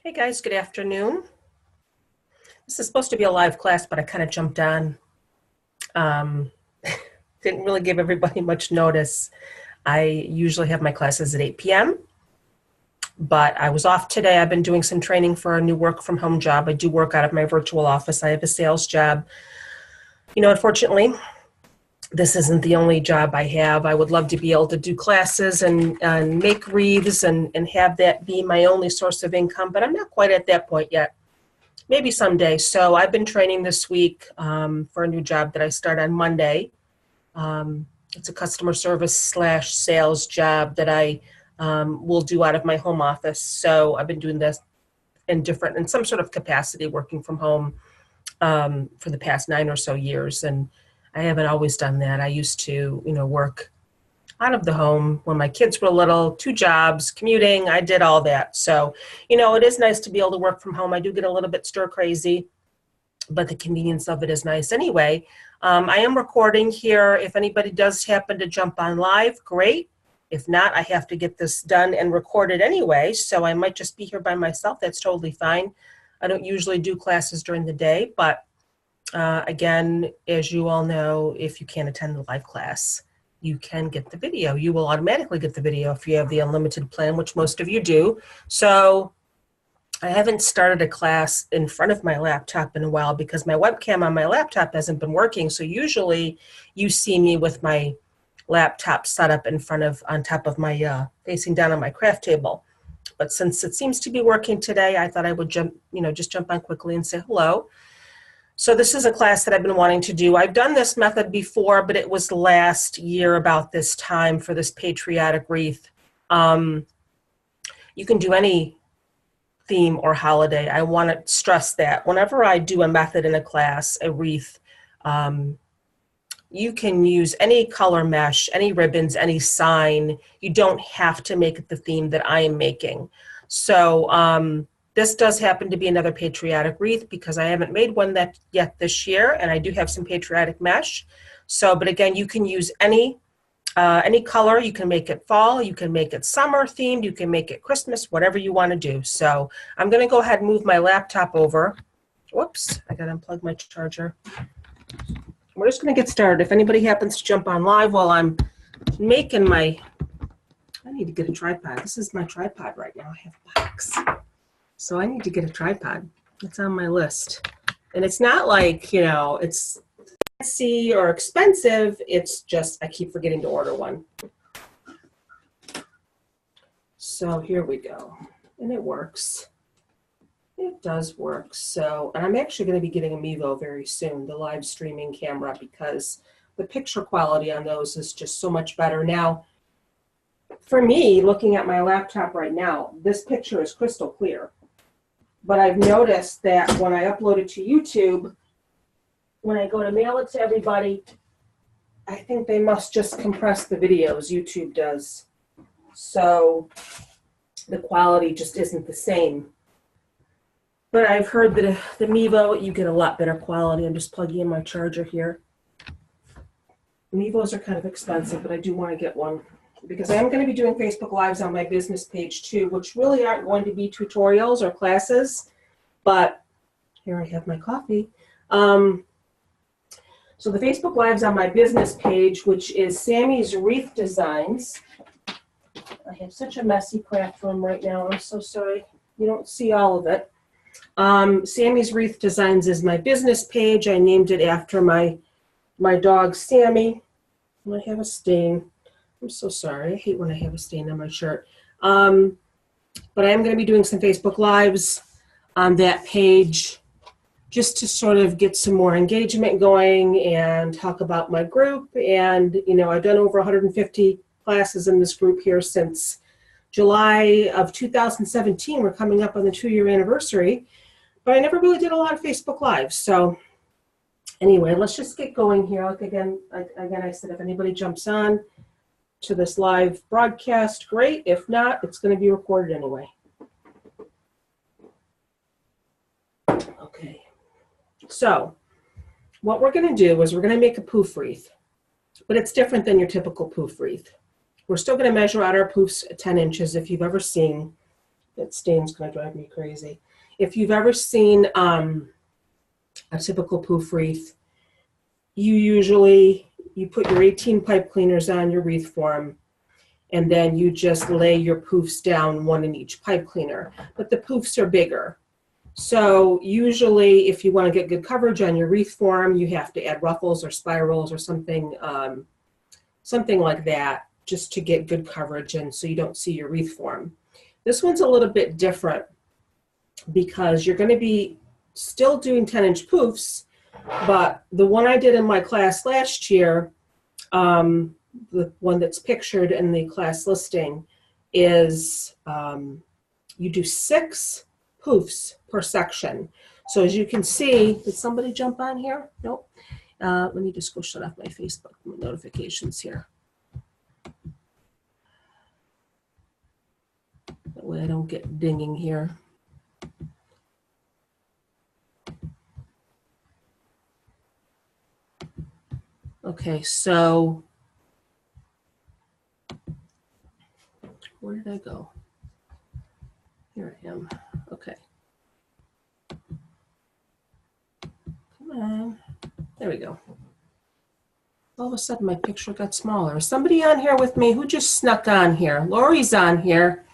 Hey guys, good afternoon. This is supposed to be a live class, but I kind of jumped on. Um, didn't really give everybody much notice. I usually have my classes at 8 p.m., but I was off today. I've been doing some training for a new work from home job. I do work out of my virtual office. I have a sales job. Unfortunately, this isn't the only job I have. I would love to be able to do classes and make wreaths and have that be my only source of income, but I'm not quite at that point yet. Maybe someday. So I've been training this week for a new job that I start on Monday. It's a customer service / sales job that I will do out of my home office. So I've been doing this in some sort of capacity, working from home for the past 9 or so years. And I haven't always done that. I used to, work out of the home when my kids were little, 2 jobs, commuting, I did all that. So, it is nice to be able to work from home. I do get a little bit stir crazy, but the convenience of it is nice anyway. I am recording here. If anybody does happen to jump on live, great. If not, I have to get this done and recorded anyway, so I might just be here by myself. That's totally fine. I don't usually do classes during the day, but again, as you all know, if you can't attend the live class, you can get the video. You will automatically get the video if you have the unlimited plan, which most of you do. So I haven't started a class in front of my laptop in a while because my webcam on my laptop hasn't been working. So usually you see me with my laptop set up on top of my, facing down on my craft table. But since it seems to be working today, I thought I would just jump on quickly and say hello. So this is a class that I've been wanting to do. I've done this method before, but it was last year about this time for this patriotic wreath. You can do any theme or holiday. I want to stress that whenever I do a method in a class, a wreath, you can use any color mesh, any ribbons, any sign. You don't have to make it the theme that I am making. So this does happen to be another patriotic wreath because I haven't made one yet this year, and I do have some patriotic mesh. So, but again, you can use any color. You can make it fall, you can make it summer themed, you can make it Christmas, whatever you want to do. So I'm going to go ahead and move my laptop over. Whoops, I got to unplug my charger. We're just going to get started. If anybody happens to jump on live while I'm making I need to get a tripod. This is my tripod right now. I have a box. So I need to get a tripod. It's on my list. And it's not like, it's fancy or expensive. It's just I keep forgetting to order one. So here we go. And it works. It does work. So, and I'm actually going to be getting a Mevo very soon, the live streaming camera, because the picture quality on those is just so much better. Now, for me, looking at my laptop right now, this picture is crystal clear. But I've noticed that when I upload it to YouTube, when I go to mail it to everybody, I think they must just compress the videos, YouTube does. So the quality just isn't the same. But I've heard that the Mevo, you get a lot better quality. I'm just plugging in my charger here. Mevos are kind of expensive, but I do want to get one, because I am going to be doing Facebook Lives on my business page too, which really aren't going to be tutorials or classes, but here I have my coffee. So the Facebook Lives on my business page, which is Sammy's Wreath Designs. I have such a messy craft room right now. I'm so sorry. You don't see all of it. Sammy's Wreath Designs is my business page. I named it after my dog, Sammy. And I have a stain. I'm so sorry. I hate when I have a stain on my shirt. But I am going to be doing some Facebook Lives on that page just to sort of get some more engagement going and talk about my group. And, I've done over 150 classes in this group here since July of 2017. We're coming up on the 2-year anniversary, but I never really did a lot of Facebook Lives. So anyway, let's just get going here. Like again, I said, if anybody jumps on to this live broadcast, great. If not, it's going to be recorded anyway. Okay. So what we're going to do is we're going to make a poof wreath, but it's different than your typical poof wreath. We're still going to measure out our poofs at 10 inches if you've ever seen That stain's going to drive me crazy. If you've ever seen a typical poof wreath, you put your 18 pipe cleaners on your wreath form, and then you just lay your poofs down, one in each pipe cleaner. But the poofs are bigger. So usually if you want to get good coverage on your wreath form, you have to add ruffles or spirals or something, something like that, just to get good coverage and so you don't see your wreath form. This one's a little bit different because you're going to be still doing 10-inch poofs, but the one I did in my class last year, the one that's pictured in the class listing, is you do 6 poofs per section. So as you can see, did somebody jump on here? Nope. Let me just go shut off my Facebook notifications here. That way I don't get dinging here. Okay, so where did I go? Here I am. Okay. Come on. There we go. All of a sudden my picture got smaller. Is somebody on here with me? Who just snuck on here? Lori's on here.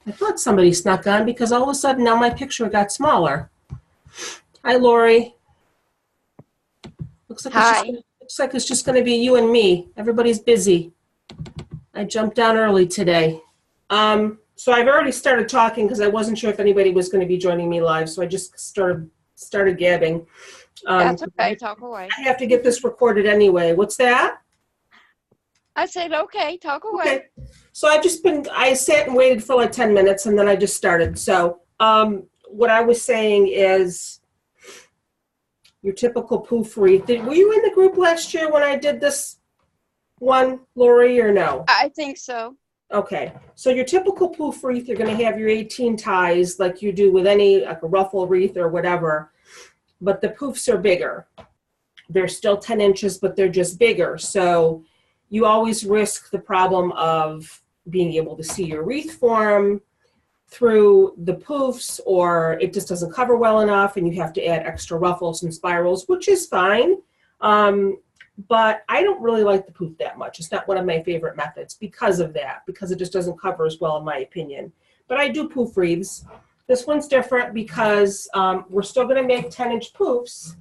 I thought somebody snuck on because all of a sudden now my picture got smaller. Hi, Lori. Looks like it's just going to be you and me. Everybody's busy. I jumped on early today. So I've already started talking because I wasn't sure if anybody was going to be joining me live, so I just started gabbing. That's okay. Talk away. I have to get this recorded anyway. What's that? I said, okay, talk away. Okay. So I sat and waited for like 10 minutes and then I just started. So what I was saying is your typical poof wreath. Were you in the group last year when I did this one, Lori, or no? I think so. Okay. So your typical poof wreath, you're going to have your 18 ties like you do with any, like a ruffle wreath or whatever, but the poofs are bigger. They're still 10 inches, but they're just bigger. So you always risk the problem of being able to see your wreath form through the poofs, or it just doesn't cover well enough and you have to add extra ruffles and spirals, which is fine. But I don't really like the poof that much. It's not one of my favorite methods because of that, because it just doesn't cover as well in my opinion. But I do poof wreaths. This one's different because we're still going to make 10-inch poofs,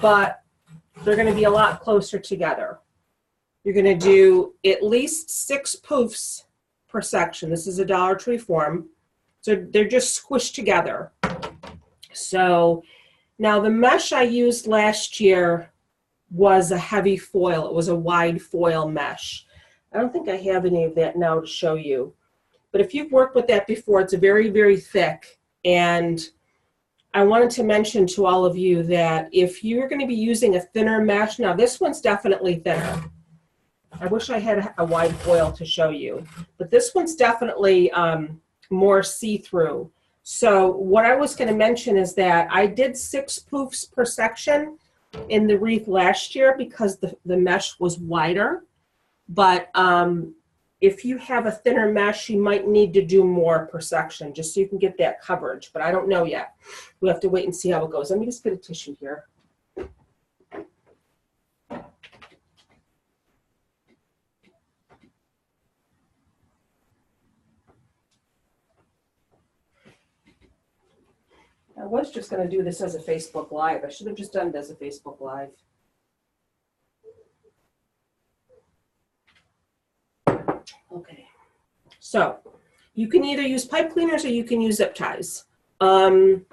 but they're going to be a lot closer together. You're going to do at least 6 poofs per section. This is a Dollar Tree form. So they're just squished together. So now the mesh I used last year was a heavy foil. It was a wide foil mesh. I don't think I have any of that now to show you. But if you've worked with that before, it's very, very thick. And I wanted to mention to all of you that if you're going to be using a thinner mesh, now this one's definitely thinner. I wish I had a wide foil to show you, but this one's definitely more see-through. So what I was going to mention is that I did 6 poofs per section in the wreath last year because the mesh was wider. But if you have a thinner mesh, you might need to do more per section just so you can get that coverage. But I don't know yet. We'll have to wait and see how it goes. Let me just get a tissue here. I was just going to do this as a Facebook Live. I should have just done it as a Facebook Live. Okay. So you can either use pipe cleaners or you can use zip ties. I'm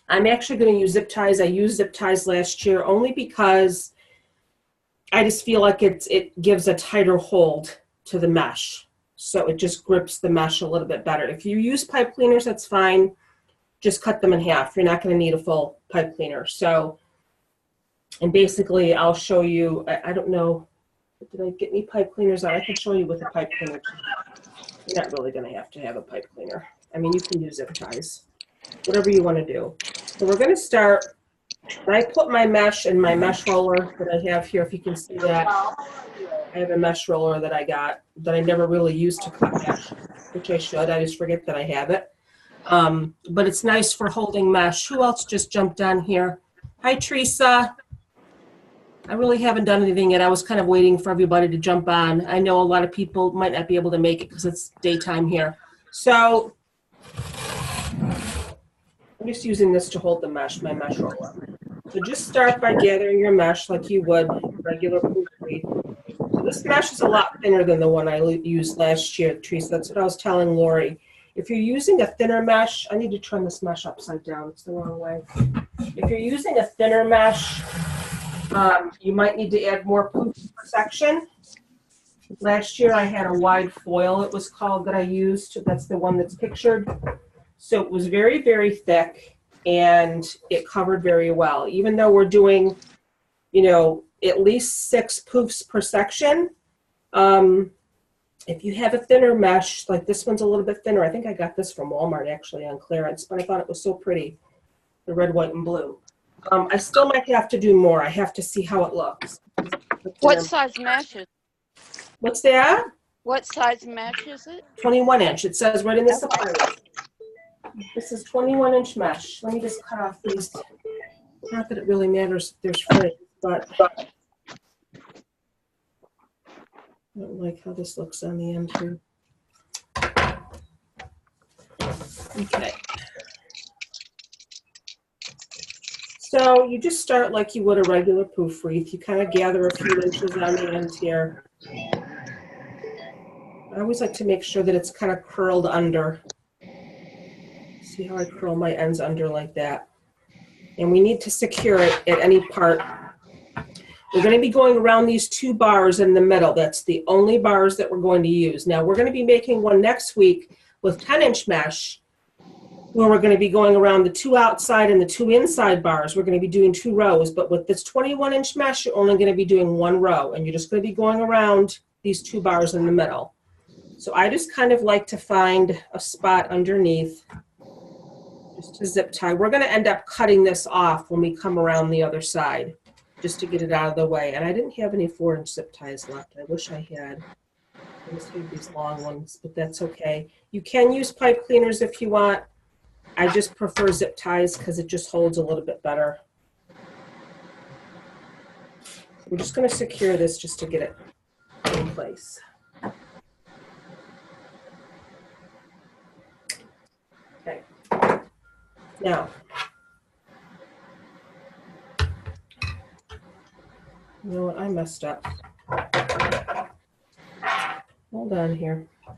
actually going to use zip ties. I used zip ties last year only because I just feel like it gives a tighter hold to the mesh. So it just grips the mesh a little bit better. If you use pipe cleaners, that's fine. Just cut them in half. You're not going to need a full pipe cleaner. So, and basically I'll show you, I don't know, did I get any pipe cleaners out? I can show you with a pipe cleaner. You're not really going to have a pipe cleaner. I mean, you can use zip ties, whatever you want to do. So we're going to start, and I put my mesh in my mesh roller that I have here, if you can see that. I have a mesh roller that I got that I never really used to cut mesh, which I should. I just forget that I have it. But it's nice for holding mesh. Who else just jumped on here? Hi, Teresa. I really haven't done anything yet. I was kind of waiting for everybody to jump on. I know a lot of people might not be able to make it because it's daytime here. So I'm just using this to hold the mesh, my mesh roller. So just start by gathering your mesh like you would regular poof wreath. So this mesh is a lot thinner than the one I used last year, Teresa. That's what I was telling Lori. If you're using a thinner mesh, I need to turn this mesh upside down. It's the wrong way. If you're using a thinner mesh, you might need to add more poof per section. Last year I had a wide foil, it was called, that I used. That's the one that's pictured. So it was very, very thick and it covered very well. Even though we're doing, you know, at least 6 poofs per section, if you have a thinner mesh, like this one's a little bit thinner. I think I got this from Walmart actually on clearance, but I thought it was so pretty, the red, white, and blue. I still might have to do more. I have to see how it looks. What size mesh is it? What's that? What size mesh is it? 21 inch. It says right in the supply list. This is 21 inch mesh. Let me just cut off these. Not that it really matters if there's fringe, but I don't like how this looks on the end here. Okay. So you just start like you would a regular poof wreath. You kind of gather a few inches on the end here. I always like to make sure that it's kind of curled under. See how I curl my ends under like that? And we need to secure it at any part. We're going to be going around these 2 bars in the middle. That's the only bars that we're going to use. Now we're going to be making one next week with 10-inch mesh, where we're going to be going around the 2 outside and the 2 inside bars. We're going to be doing 2 rows, but with this 21-inch mesh, you're only going to be doing 1 row, and you're just going to be going around these 2 bars in the middle. So I just kind of like to find a spot underneath, just to zip tie. We're going to end up cutting this off when we come around the other side, just to get it out of the way. And I didn't have any 4-inch zip ties left. I wish I had. I just have these long ones, but that's okay. You can use pipe cleaners if you want. I just prefer zip ties because it just holds a little bit better. We're just going to secure this just to get it in place. Okay. Now, you know what? I messed up. Hold on here. I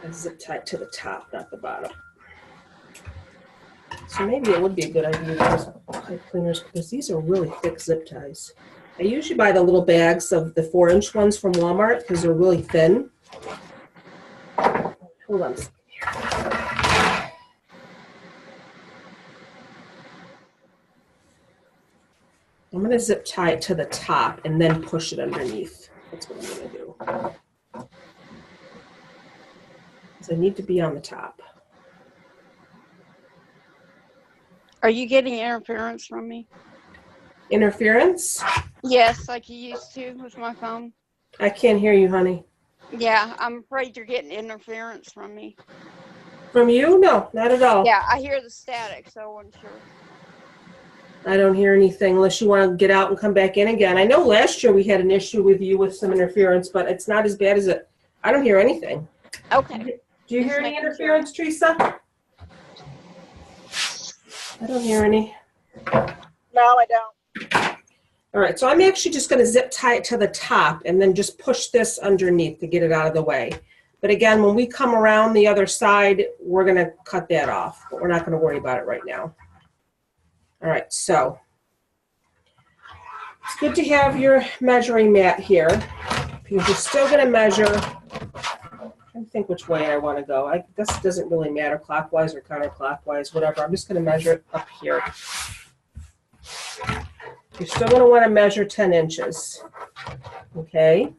gotta zip tie it to the top, not the bottom. So maybe it would be a good idea to use pipe cleaners because these are really thick zip ties. I usually buy the little bags of the 4-inch ones from Walmart because they're really thin. Hold on a second here. I'm going to zip tie it to the top and then push it underneath. That's what I'm going to do. Because I need to be on the top. Are you getting interference from me? Interference? Yes, like you used to with my phone. I can't hear you, honey. Yeah, I'm afraid you're getting interference from me. From you? No, not at all. Yeah, I hear the static, so I wasn't sure. I don't hear anything unless you want to get out and come back in again. I know last year we had an issue with you with some interference, but it's not as bad as it. I don't hear anything. Okay. Do you hear any interference, Teresa? I don't hear any. No, I don't. All right, so I'm actually just going to zip tie it to the top and then just push this underneath to get it out of the way. But again, when we come around the other side, we're going to cut that off, but we're not going to worry about it right now. All right, so it's good to have your measuring mat here because you're still going to measure. I think which way I want to go. I guess it doesn't really matter, clockwise or counterclockwise, whatever. I'm just going to measure it up here. You're still going to want to measure 10 inches, okay?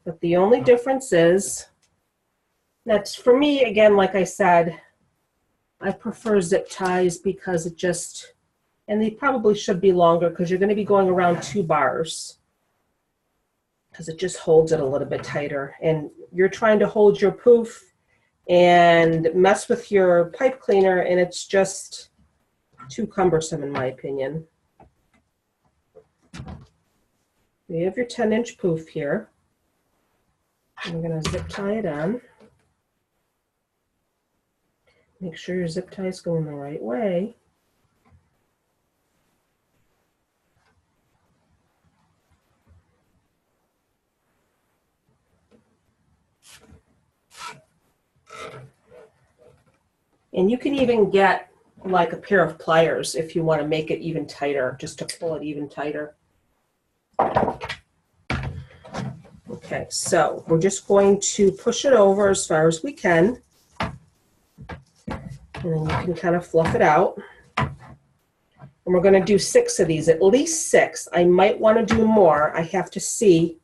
But the only difference is, that's for me, again, like I said, I prefer zip ties because it just, and they probably should be longer because you're going to be going around 2 bars because it just holds it a little bit tighter. And you're trying to hold your poof and mess with your pipe cleaner, and it's just too cumbersome in my opinion. You have your 10-inch poof here. I'm going to zip tie it on. Make sure your zip tie is going the right way. And you can even get like a pair of pliers if you want to make it even tighter, just to pull it even tighter. Okay, so we're just going to push it over as far as we can. And then you can kind of fluff it out. And we're going to do 6 of these, at least 6. I might want to do more. I have to see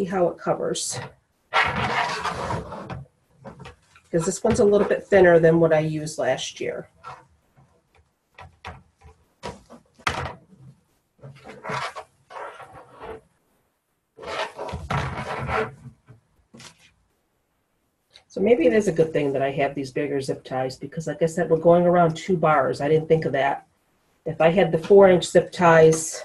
how it covers. Because this one's a little bit thinner than what I used last year. So maybe it is a good thing that I have these bigger zip ties, because like I said, we're going around 2 bars. I didn't think of that. If I had the 4-inch zip ties,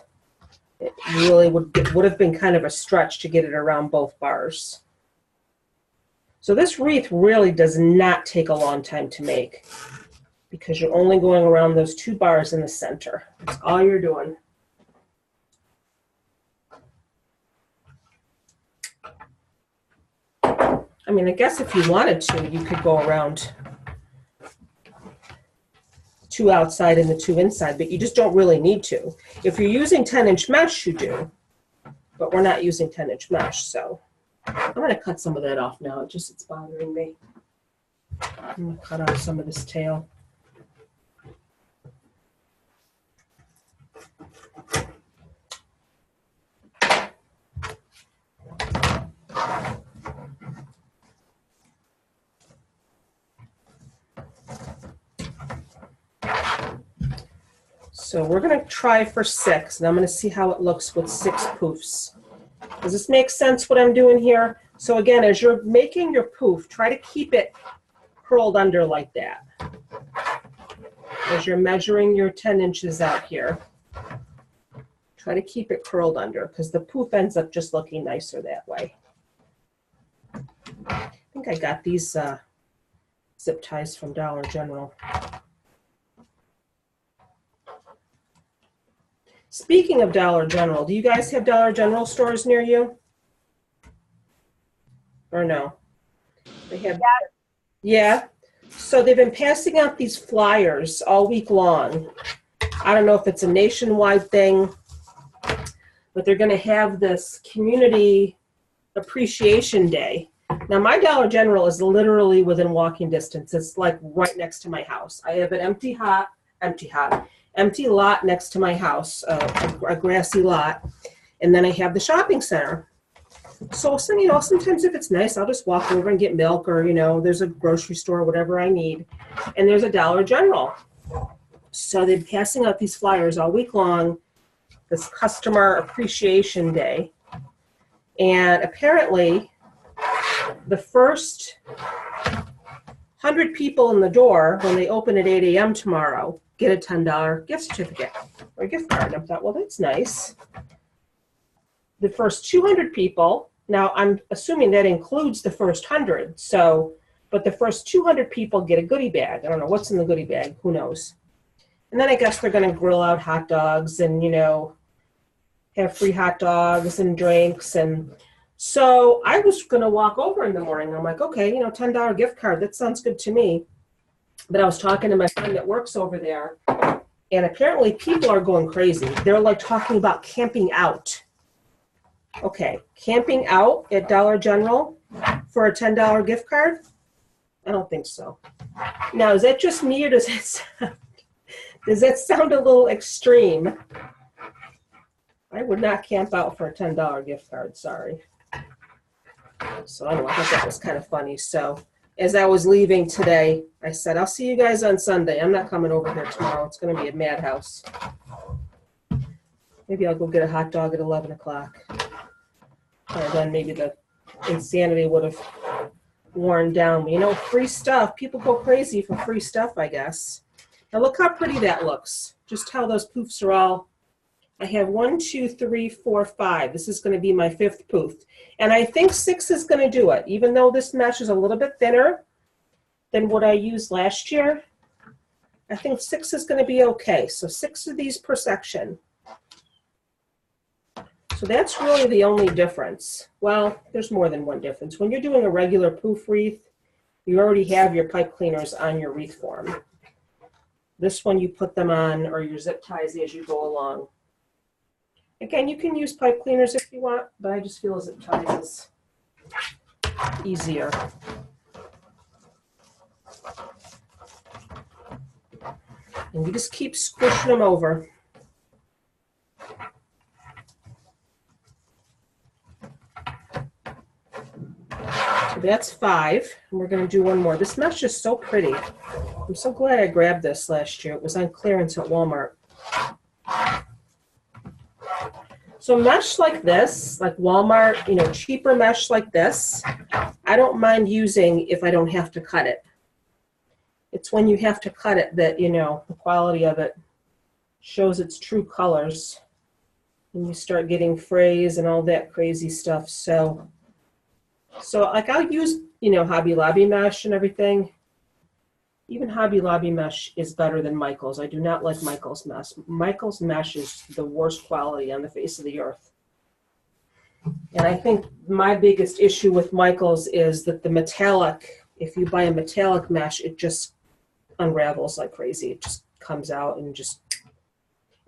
it really would have been kind of a stretch to get it around both bars. So this wreath really does not take a long time to make, because you're only going around those 2 bars in the center. That's all you're doing. I mean, I guess if you wanted to, you could go around 2 outside and the 2 inside, but you just don't really need to. If you're using 10-inch mesh, you do, but we're not using 10-inch mesh, so I'm going to cut some of that off now. It's bothering me. I'm going to cut off some of this tail. So we're going to try for 6, and I'm going to see how it looks with 6 poofs. Does this make sense what I'm doing here? So again, as you're making your poof, try to keep it curled under like that. As you're measuring your 10 inches out here, try to keep it curled under, because the poof ends up just looking nicer that way. I think I got these zip ties from Dollar General. Speaking of Dollar General, do you guys have Dollar General stores near you? Or no? They have. Yeah. So they've been passing out these flyers all week long. I don't know if it's a nationwide thing, but they're going to have this Community Appreciation Day. Now, my Dollar General is literally within walking distance. It's like right next to my house. I have an empty lot next to my house, a grassy lot, and then I have the shopping center. So, sometimes if it's nice, I'll just walk over and get milk, or, there's a grocery store, whatever I need, and there's a Dollar General. So they're passing out these flyers all week long, this Customer Appreciation Day, and apparently the first 100 people in the door, when they open at 8 a.m. tomorrow, get a $10 gift certificate or gift card. And I thought, well, that's nice. The first 200 people, now I'm assuming that includes the first 100, but the first 200 people get a goodie bag. I don't know what's in the goodie bag, who knows. And then I guess they're going to grill out hot dogs and, have free hot dogs and drinks. And so I was going to walk over in the morning. I'm like, okay, $10 gift card, that sounds good to me. But I was talking to my friend that works over there, and apparently people are going crazy. They're like talking about camping out. Okay, camping out at Dollar General for a $10 gift card? I don't think so. Now, is that just me, or does that sound a little extreme? I would not camp out for a $10 gift card, sorry. So I don't know, I thought that was kind of funny. So as I was leaving today, I said, I'll see you guys on Sunday. I'm not coming over here tomorrow. It's going to be a madhouse. Maybe I'll go get a hot dog at 11 o'clock. Or then maybe the insanity would have worn down. You know, free stuff. People go crazy for free stuff, I guess. Now look how pretty that looks. Just how those poofs are all. I have 1, 2, 3, 4, 5. This is going to be my 5th poof. And I think 6 is going to do it. Even though this mesh is a little bit thinner than what I used last year, I think 6 is going to be okay. So 6 of these per section. So that's really the only difference. Well, there's more than one difference. When you're doing a regular poof wreath, you already have your pipe cleaners on your wreath form. This one you put them on, or your zip ties as you go along. Again, you can use pipe cleaners if you want, but I just feel zip ties is easier. And you just keep squishing them over. So that's 5, and we're going to do one more. This mesh is so pretty. I'm so glad I grabbed this last year. It was on clearance at Walmart. So mesh like this, like Walmart, you know, cheaper mesh like this, I don't mind using if I don't have to cut it. It's when you have to cut it that, you know, the quality of it shows its true colors. And you start getting frays and all that crazy stuff. So like I'll use, you know, Hobby Lobby mesh and everything. Even Hobby Lobby mesh is better than Michael's. I do not like Michael's mesh. Michael's mesh is the worst quality on the face of the earth. And I think my biggest issue with Michael's is that the metallic, if you buy a metallic mesh, it just unravels like crazy. It just comes out and just,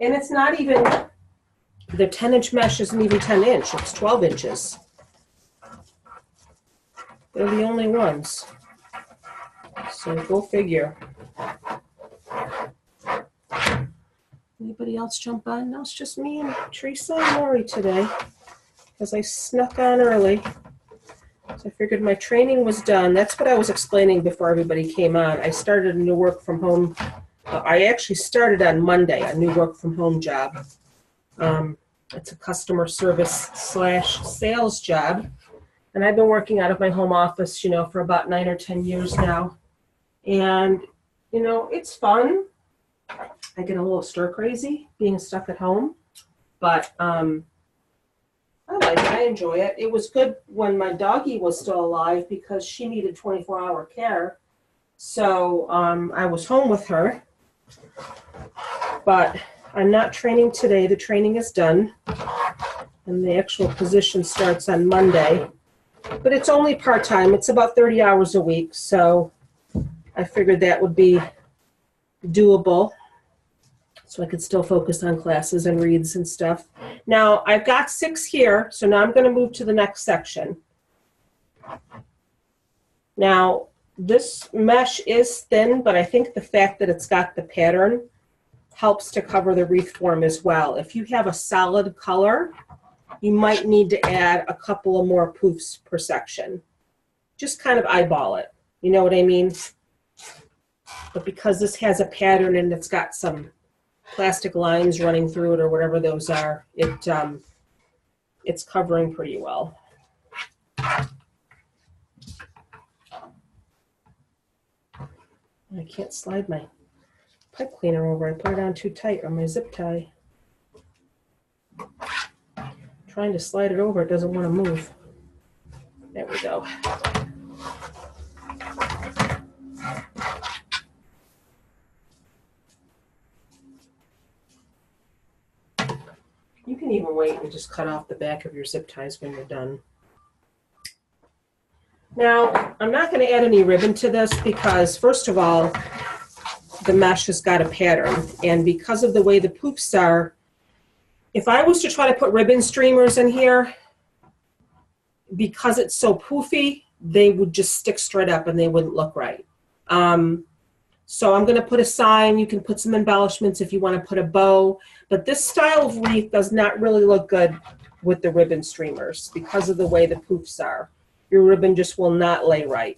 and it's not even, the 10-inch mesh isn't even 10-inch, it's 12 inches. They're the only ones. So go figure. Anybody else jump on? No, it's just me and Teresa and Lori today, because I snuck on early. So I figured my training was done. That's what I was explaining before everybody came on. I started a new work from home. I actually started on Monday, a new work from home job. It's a customer service / sales job. And I've been working out of my home office, you know, for about 9 or 10 years now. And, you know, it's fun. I get a little stir crazy being stuck at home, but I like it. I enjoy it. It was good when my doggie was still alive because she needed 24-hour care. So I was home with her, but I'm not training today. The training is done, and the actual position starts on Monday. But it's only part-time. It's about 30 hours a week, so I figured that would be doable so I could still focus on classes and reads and stuff. Now, I've got 6 here, so now I'm going to move to the next section. Now, this mesh is thin, but I think the fact that it's got the pattern helps to cover the wreath form as well. If you have a solid color, you might need to add a couple of more poofs per section. Just kind of eyeball it. You know what I mean? But because this has a pattern and it's got some plastic lines running through it or whatever those are, it's covering pretty well. I can't slide my pipe cleaner over. I put it on too tight on my zip tie. Trying to slide it over, it doesn't want to move. There we go. You can even wait and just cut off the back of your zip ties when you're done. Now, I'm not going to add any ribbon to this because, first of all, the mesh has got a pattern. And because of the way the poofs are, if I was to try to put ribbon streamers in here, because it's so poofy, they would just stick straight up and they wouldn't look right. So I'm going to put a sign. You can put some embellishments if you want to put a bow. But this style of wreath does not really look good with the ribbon streamers because of the way the poofs are. Your ribbon just will not lay right.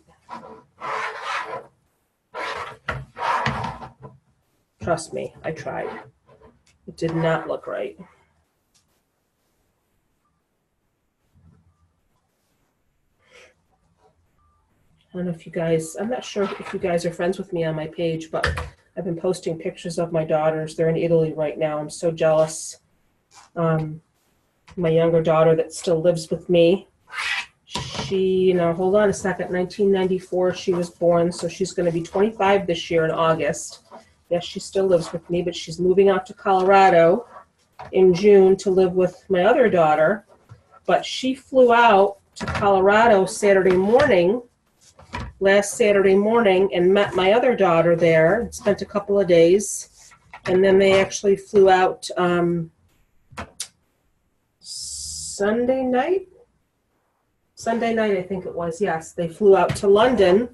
Trust me, I tried. It did not look right. don't know if you guys, I'm not sure if you guys are friends with me on my page, but I've been posting pictures of my daughters. They're in Italy right now. I'm so jealous. My younger daughter that still lives with me, she, hold on a second, 1994 she was born, so she's going to be 25 this year in August. Yes, she still lives with me, but she's moving out to Colorado in June to live with my other daughter. But she flew out to Colorado last Saturday morning, and met my other daughter there and spent a couple of days. And then they actually flew out Sunday night, I think it was. Yes, they flew out to London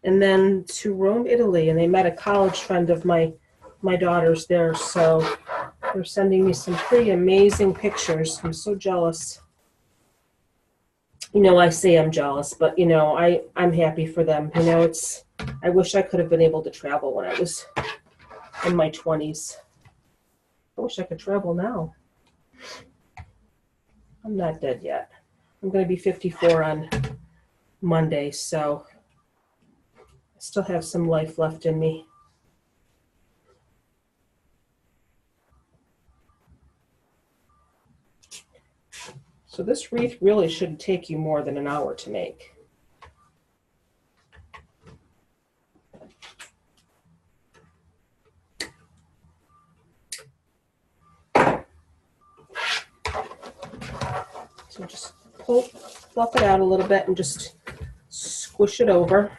and then to Rome, Italy, and they met a college friend of my daughter's there. So they're sending me some pretty amazing pictures. I'm so jealous. I say I'm jealous, but I'm happy for them. I wish I could have been able to travel when I was in my 20s. I wish I could travel now. I'm not dead yet. I'm going to be 54 on Monday, so I still have some life left in me. So this wreath really shouldn't take you more than an hour to make. So just fluff it out a little bit and just squish it over.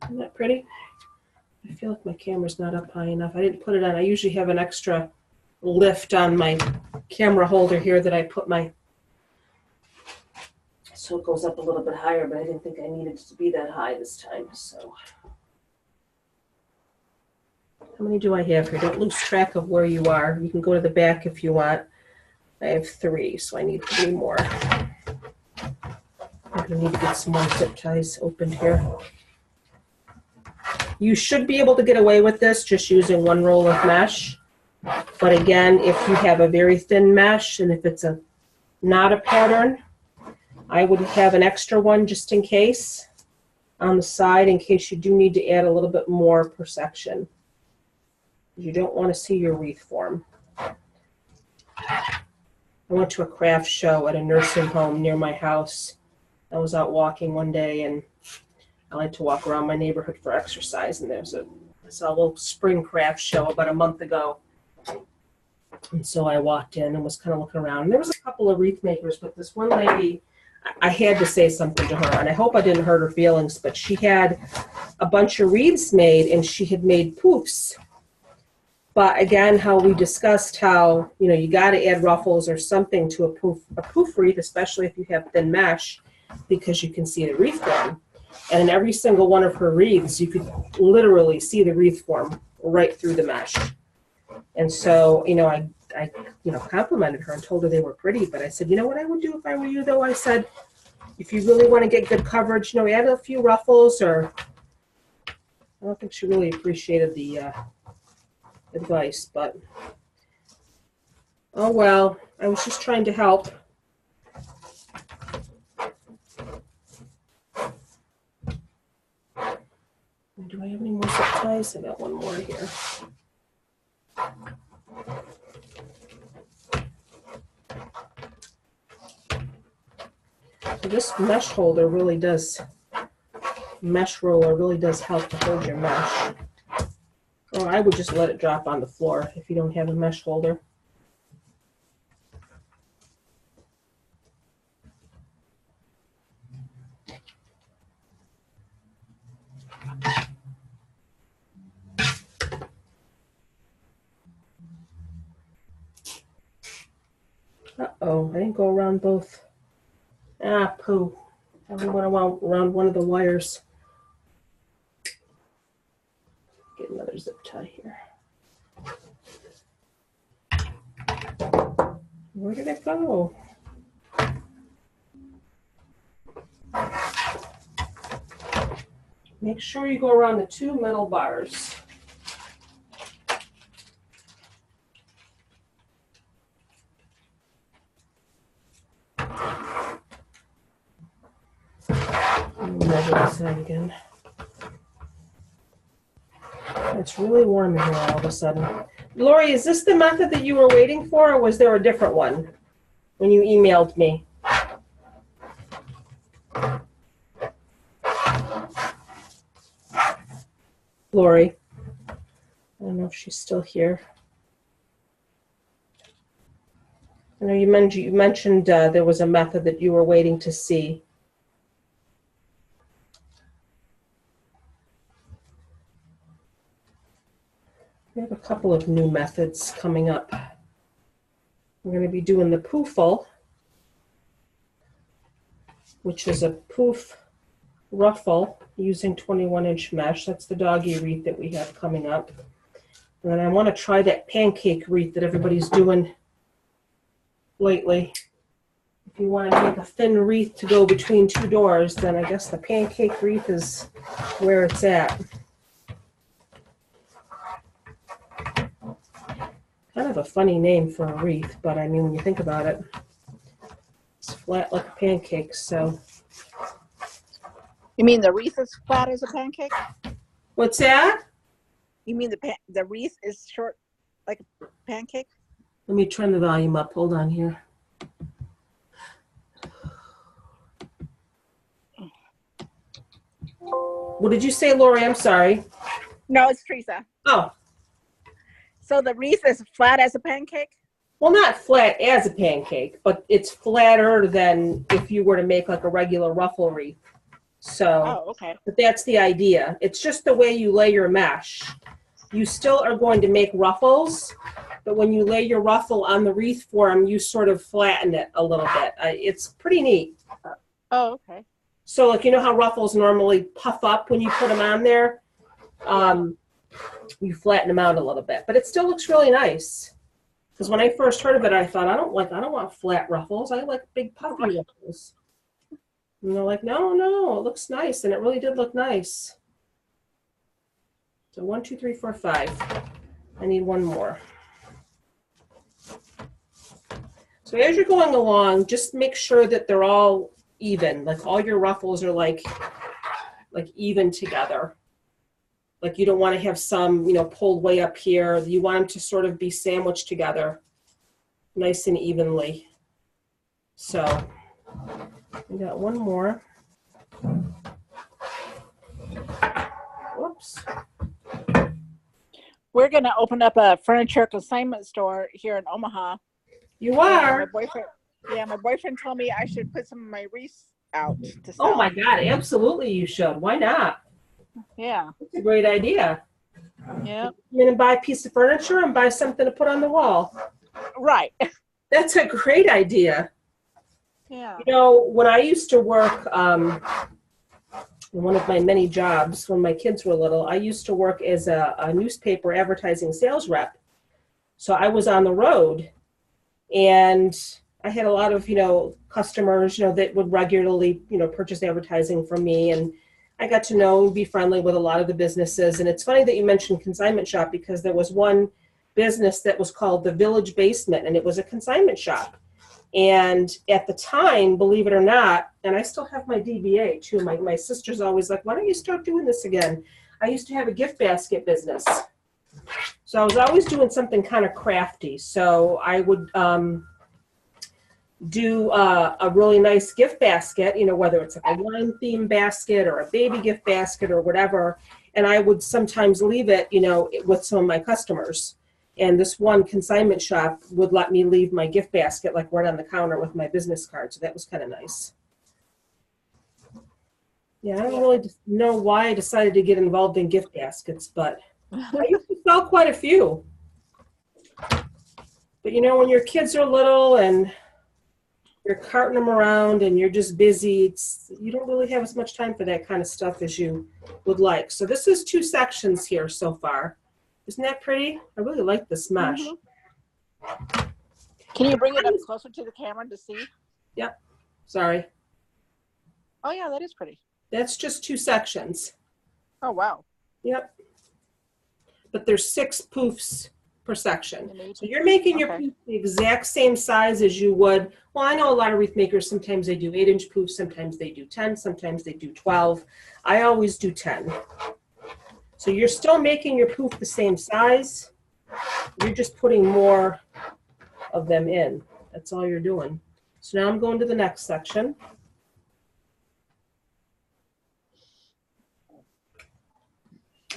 Isn't that pretty? I feel like my camera's not up high enough. I didn't put it on. I usually have an extra lift on my camera holder here that I put so it goes up a little bit higher, but I didn't think I needed it to be that high this time. So how many do I have here? Don't lose track of where you are. You can go to the back if you want. I have 3, so I need 3 more. I'm going to need to get some more zip ties opened here. You should be able to get away with this just using 1 roll of mesh. But again, if you have a very thin mesh and if it's not a pattern, I would have an extra one just in case on the side in case you do need to add a little bit more per section. You don't want to see your wreath form. I went to a craft show at a nursing home near my house. I was out walking one day, and I like to walk around my neighborhood for exercise, and I saw a little spring craft show about a month ago. And so I walked in and was kind of looking around. And there was a couple of wreath makers, but this one lady, I had to say something to her, and I hope I didn't hurt her feelings, but she had a bunch of wreaths made, and she had made poofs. But again, how we discussed how, you got to add ruffles or something to a poof wreath, especially if you have thin mesh, because you can see the wreath form. And in every single one of her wreaths, you could literally see the wreath form right through the mesh. And so, I complimented her and told her they were pretty. But I said, what I would do if I were you, though? I said, if you really want to get good coverage, add a few ruffles. Or I don't think she really appreciated the advice, but oh well, I was just trying to help. Do I have any more zip ties? I got one more here. So this mesh roller really does help to hold your mesh. Or I would just let it drop on the floor if you don't have a mesh holder. Uh-oh, I didn't go around both. Ah, poo. I only went around one of the wires. Get another zip tie here. Where did it go? Make sure you go around the 2 middle bars. inside again. It's really warm in here all of a sudden. Lori, is this the method that you were waiting for, or was there a different one when you emailed me? Lori. I don't know if she's still here. I know you mentioned there was a method that you were waiting to see. We have a couple of new methods coming up. We're going to be doing the poofle, which is a poof ruffle using 21-inch mesh. That's the doggy wreath that we have coming up. And then I want to try that pancake wreath that everybody's doing lately. If you want to make a thin wreath to go between two doors, then I guess the pancake wreath is where it's at. Kind of a funny name for a wreath, but I mean, when you think about it, it's flat like a pancake, so. You mean the wreath is flat as a pancake? What's that? You mean the wreath is short like a pancake? Let me turn the volume up. Hold on here. What did you say, Lori? I'm sorry. No, it's Teresa. Oh. So the wreath is flat as a pancake? Well, not flat as a pancake, but it's flatter than if you were to make like a regular ruffle wreath. So, Oh, okay. but that's the idea. It's just the way you lay your mesh. You still are going to make ruffles, but when you lay your ruffle on the wreath form, you sort of flatten it a little bit. It's pretty neat. Oh, okay. So, like, you know how ruffles normally puff up when you put them on there? You flatten them out a little bit, but it still looks really nice. Because when I first heard of it, I thought, I don't want flat ruffles. I like big puffy ruffles. And they're like, no, it looks nice. And it really did look nice. So 1, 2, 3, 4, 5. I need one more. So as you're going along, just make sure that they're all even. Like all your ruffles are like even together. Like you don't want to have some, pulled way up here. You want them to sort of be sandwiched together nice and evenly. So we got one more. Whoops. We're going to open up a furniture consignment store here in Omaha. You are? My boyfriend told me I should put some of my wreaths out to sell. Oh my God, absolutely you should. Why not? Yeah. It's a great idea. Yeah. You're going to buy a piece of furniture and buy something to put on the wall. Right. That's a great idea. Yeah. When I used to work in one of my many jobs when my kids were little, I used to work as a newspaper advertising sales rep. So I was on the road and I had a lot of, customers, that would regularly, purchase advertising from me. And I got to know and be friendly with a lot of the businesses. And it's funny that you mentioned consignment shop because there was one business that was called the Village Basement, and it was a consignment shop. And at the time, believe it or not, and I still have my DBA too. My sister's always like, why don't you start doing this again? I used to have a gift basket business. So I was always doing something kind of crafty. So I would do a really nice gift basket, whether it's like a wine theme basket or a baby gift basket or whatever. And I would sometimes leave it, with some of my customers. And this one consignment shop would let me leave my gift basket like right on the counter with my business card. So that was kind of nice. Yeah, I don't really know why I decided to get involved in gift baskets, but I used to sell quite a few. But when your kids are little and you're carting them around and you're just busy, you don't really have as much time for that kind of stuff as you would like. So this is 2 sections here so far. Isn't that pretty? I really like this mesh. Mm-hmm. Can you bring it up closer to the camera to see? Yep. Sorry. Oh, yeah, that is pretty. That's just 2 sections. Oh, wow. Yep. But there's 6 poofs per section. An 8 So you're making your Okay. poof the exact same size as you would. Well, I know a lot of wreath makers, sometimes they do 8-inch poofs, sometimes they do 10, sometimes they do 12. I always do 10. So you're still making your poof the same size. You're just putting more of them in. That's all you're doing. So now I'm going to the next section.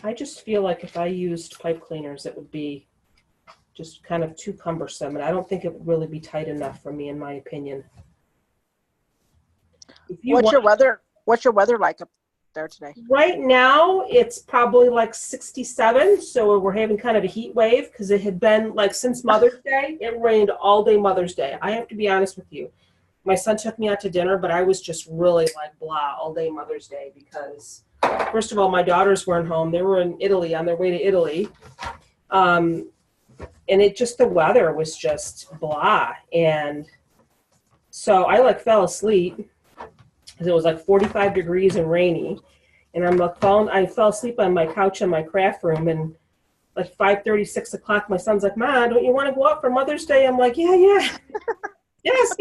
I just feel like if I used pipe cleaners, it would be just kind of too cumbersome, and I don't think it would really be tight enough for me, in my opinion. If you What's want, your weather? What's your weather like up there today? right now, it's probably like 67, so we're having kind of a heat wave because it had been like since Mother's Day, it rained all day Mother's Day. I have to be honest with you. My son took me out to dinner, but I was just really like blah all day Mother's Day because, first of all, my daughters weren't home. They were in Italy on their way to Italy. And it just, the weather was just blah. And so I like fell asleep because it was like 45 degrees and rainy. And I fell asleep on my couch in my craft room, and like 5:30, 6 o'clock, my son's like, "Ma, don't you want to go out for Mother's Day?" I'm like, yeah. Yes.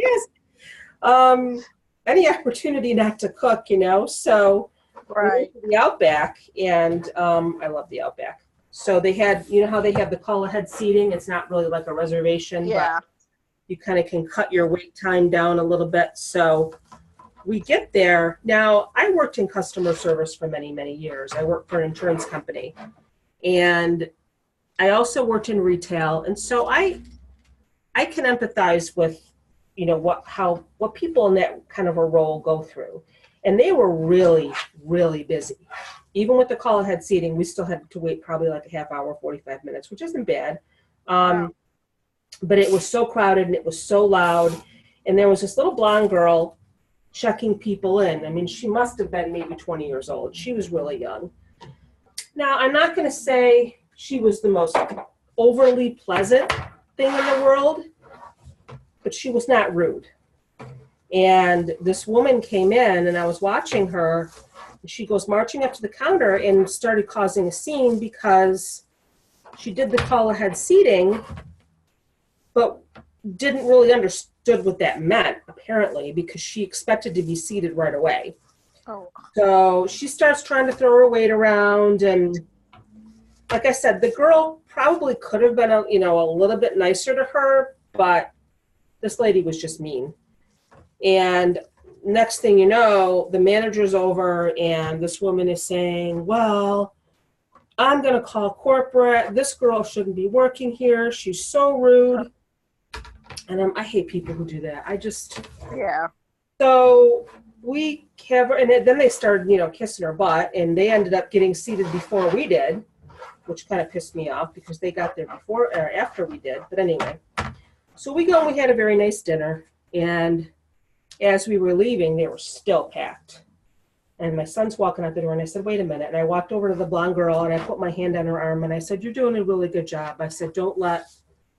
Any opportunity not to cook, So we Right. went to the Outback, and I love the Outback. So they had, how they have the call ahead seating. It's not really like a reservation, Yeah. but you kind of can cut your wait time down a little bit. So we get there. Now, I worked in customer service for many, many years. I worked for an insurance company, and I also worked in retail. And so I can empathize with, what people in that kind of a role go through. And they were really, really busy. Even with the call ahead seating, we still had to wait probably like a half hour, 45 minutes, which isn't bad. Wow. But it was so crowded and it was so loud. And there was this little blonde girl checking people in. I mean, she must have been maybe 20 years old. She was really young. Now, I'm not going to say she was the most overly pleasant thing in the world, but she was not rude. And this woman came in, and I was watching her. And she goes marching up to the counter and started causing a scene because she did the call ahead seating, but didn't really understood what that meant, apparently, because she expected to be seated right away. Oh. So she starts trying to throw her weight around, and like I said, the girl probably could have been a little bit nicer to her, but this lady was just mean. And next thing you know, the manager's over, and this woman is saying, "Well, I'm going to call corporate. This girl shouldn't be working here. She's so rude." And I hate people who do that. Yeah. So we have her, and then they started, kissing her butt, and they ended up getting seated before we did, which kind of pissed me off because they got there before or after we did. But anyway, so we go and we had a very nice dinner, and as we were leaving, they were still packed. And my son's walking out the door, and I said, "Wait a minute." And I walked over to the blonde girl, and I put my hand on her arm, and I said, "You're doing a really good job." I said, "Don't let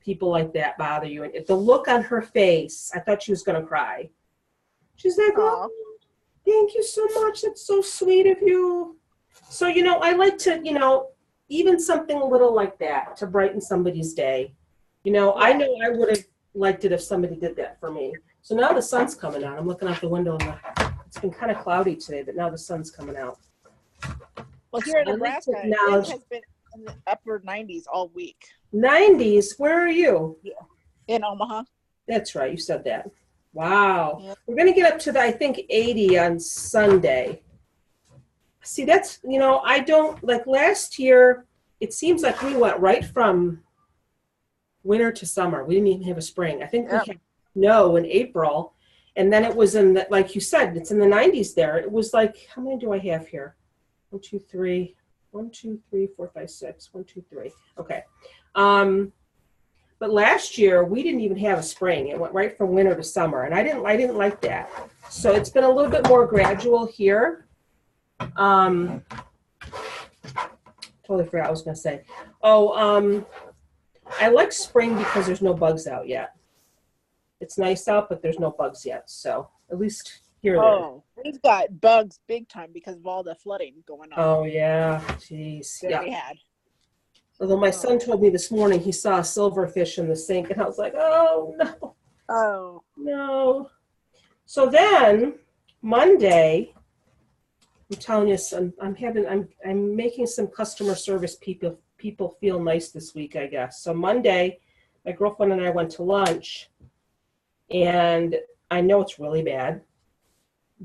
people like that bother you." And the look on her face, I thought she was going to cry. She's like, "Oh, thank you so much. That's so sweet of you." So, I like to, even something a little like that to brighten somebody's day. I know I would have liked it if somebody did that for me. So now the sun's coming out. I'm looking out the window, and it's been kind of cloudy today, but now the sun's coming out. Well, here in I like to Nebraska, acknowledge- it has been in the upper 90s all week. 90s, where are you? In Omaha. That's right, you said that. Wow. Yeah. We're going to get up to, I think, 80 on Sunday. See, that's, I don't, like last year, it seems like we went right from winter to summer. We didn't even have a spring. I think we had snow in April, and then it was in, like you said, it's in the 90s there. It was like, how many do I have here? 1, 2, 3, 1, 2, 3, 4, 5, 6, 1, 2, 3. Okay. But last year we didn't even have a spring. It went right from winter to summer, and I didn't like that. So it's been a little bit more gradual here. Totally forgot what I was going to say. I like spring because there's no bugs out yet. It's nice out, but there's no bugs yet. So at least here. We've got bugs big time because of all the flooding going on. Oh yeah, jeez. That we had. Although my son told me this morning he saw a silverfish in the sink, and I was like, oh no, Oh. no. So then Monday, I'm telling you, I'm making some customer service people feel nice this week, I guess. So Monday, my girlfriend and I went to lunch, and I know it's really bad,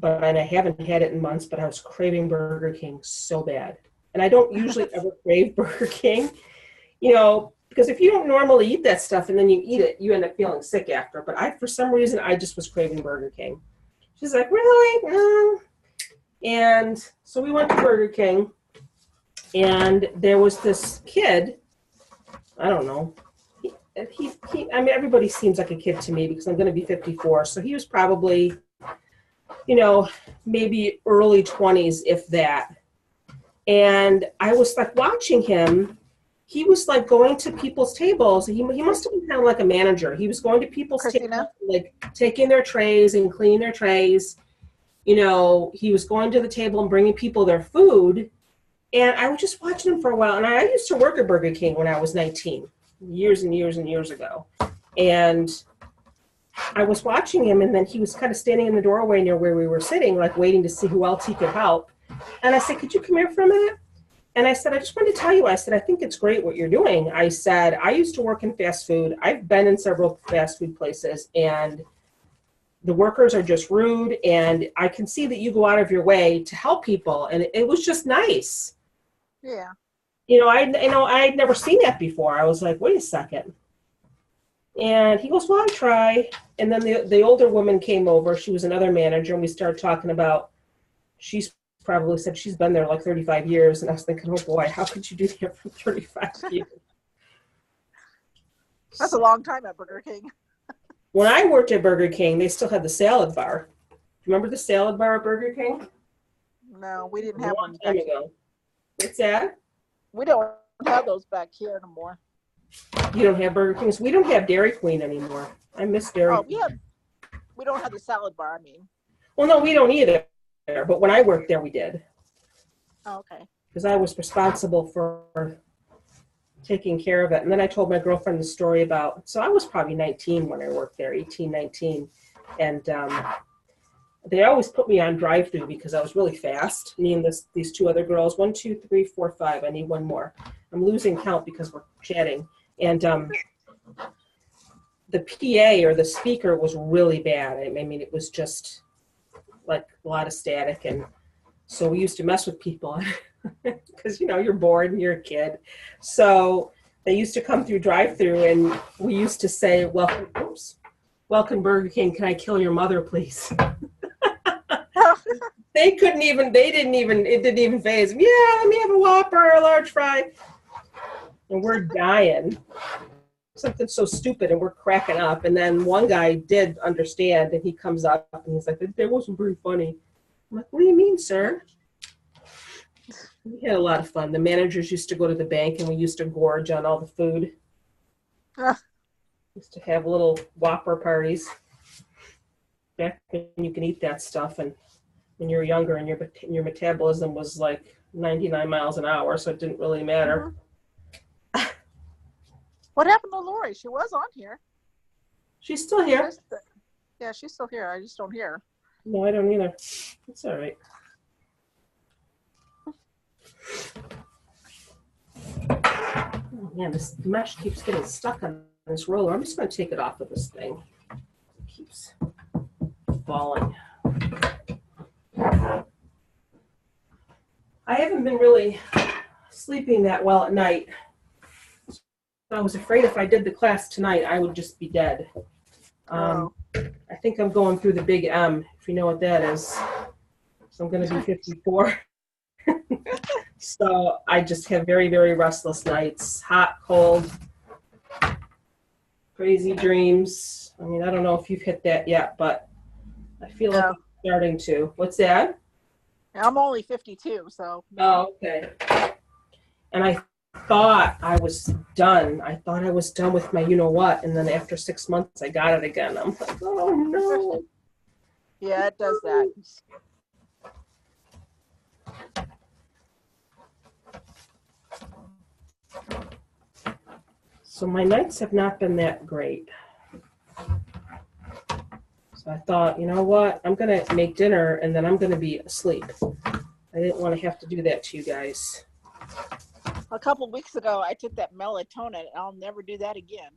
and I haven't had it in months, but I was craving Burger King so bad. And I don't usually ever crave Burger King, because if you don't normally eat that stuff and then you eat it, you end up feeling sick after. But for some reason, I just was craving Burger King. She's like, really? No. And so we went to Burger King, and there was this kid. I don't know. I mean, everybody seems like a kid to me because I'm going to be 54. So he was probably, maybe early 20s, if that. And I was like watching him. He was like going to people's tables. He must have been kind of like a manager. He was going to people's tables, like taking their trays and cleaning their trays. He was going to the table and bringing people their food. And I was just watching him for a while. And I used to work at Burger King when I was 19, years and years and years ago. And I was watching him, and then he was kind of standing in the doorway near where we were sitting, like waiting to see who else he could help. And I said, could you come here for a minute? And I said, I just wanted to tell you, I said, I think it's great what you're doing. I said, I used to work in fast food. I've been in several fast food places, and the workers are just rude, and I can see that you go out of your way to help people, and it was just nice. Yeah. I'd never seen that before. I was like, wait a second. And he goes, well, I'll try. And then the older woman came over. She was another manager, and we started talking about, she's probably said she's been there like 35 years. And I was thinking, oh boy, how could you do that for 35 years? That's a long time at Burger King. When I worked at Burger King, they still had the salad bar. Remember the salad bar at Burger King? No, we didn't have one time ago. What's that? We don't have those back here anymore. You don't have Burger Kings? We don't have Dairy Queen anymore. I miss Dairy Queen. We don't have the salad bar, I mean. Well, no, we don't either. But when I worked there, we did. Oh, okay. Because I was responsible for taking care of it. And then I told my girlfriend the story about, so I was probably 19 when I worked there, 18, 19. And they always put me on drive-through because I was really fast. Me and these two other girls, 1, 2, 3, 4, 5. I need one more. I'm losing count because we're chatting. And the PA or the speaker was really bad. I mean, it was just like a lot of static. And so we used to mess with people because, you're bored and you're a kid. So they used to come through drive-through, and we used to say, welcome Burger King. Can I kill your mother, please? It didn't even faze them. Yeah, let me have a Whopper, a large fry. And we're dying. Something so stupid, and we're cracking up. And then one guy did understand, and he comes up and he's like, that wasn't very funny. I'm like, what do you mean, sir? We had a lot of fun. The managers used to go to the bank, and we used to gorge on all the food. Used to have little Whopper parties. Back when you can eat that stuff, and when you were younger, and your metabolism was like 99 miles an hour, so it didn't really matter. Mm-hmm. What happened to Lori? She was on here. She's still here. Yeah, she's still here. I just don't hear her. No, I don't either. It's all right. Oh man, this mesh keeps getting stuck on this roller. I'm just going to take it off of this thing. It keeps falling. I haven't been really sleeping that well at night. I was afraid if I did the class tonight, I would just be dead. I think I'm going through the big M, if you know what that is. So I'm going to be 54. So I just have very, very restless nights. Hot, cold, crazy dreams. I mean, I don't know if you've hit that yet, but I feel like I'm starting to. What's that? I'm only 52, so. Oh, okay. And I thought I was done. I thought I was done with my you-know-what, and then after 6 months, I got it again. I'm like, oh, no. Yeah, it does that. So my nights have not been that great. So I thought, you know what? I'm going to make dinner and then I'm going to be asleep. I didn't want to have to do that to you guys. A couple of weeks ago, I took that melatonin, and I'll never do that again.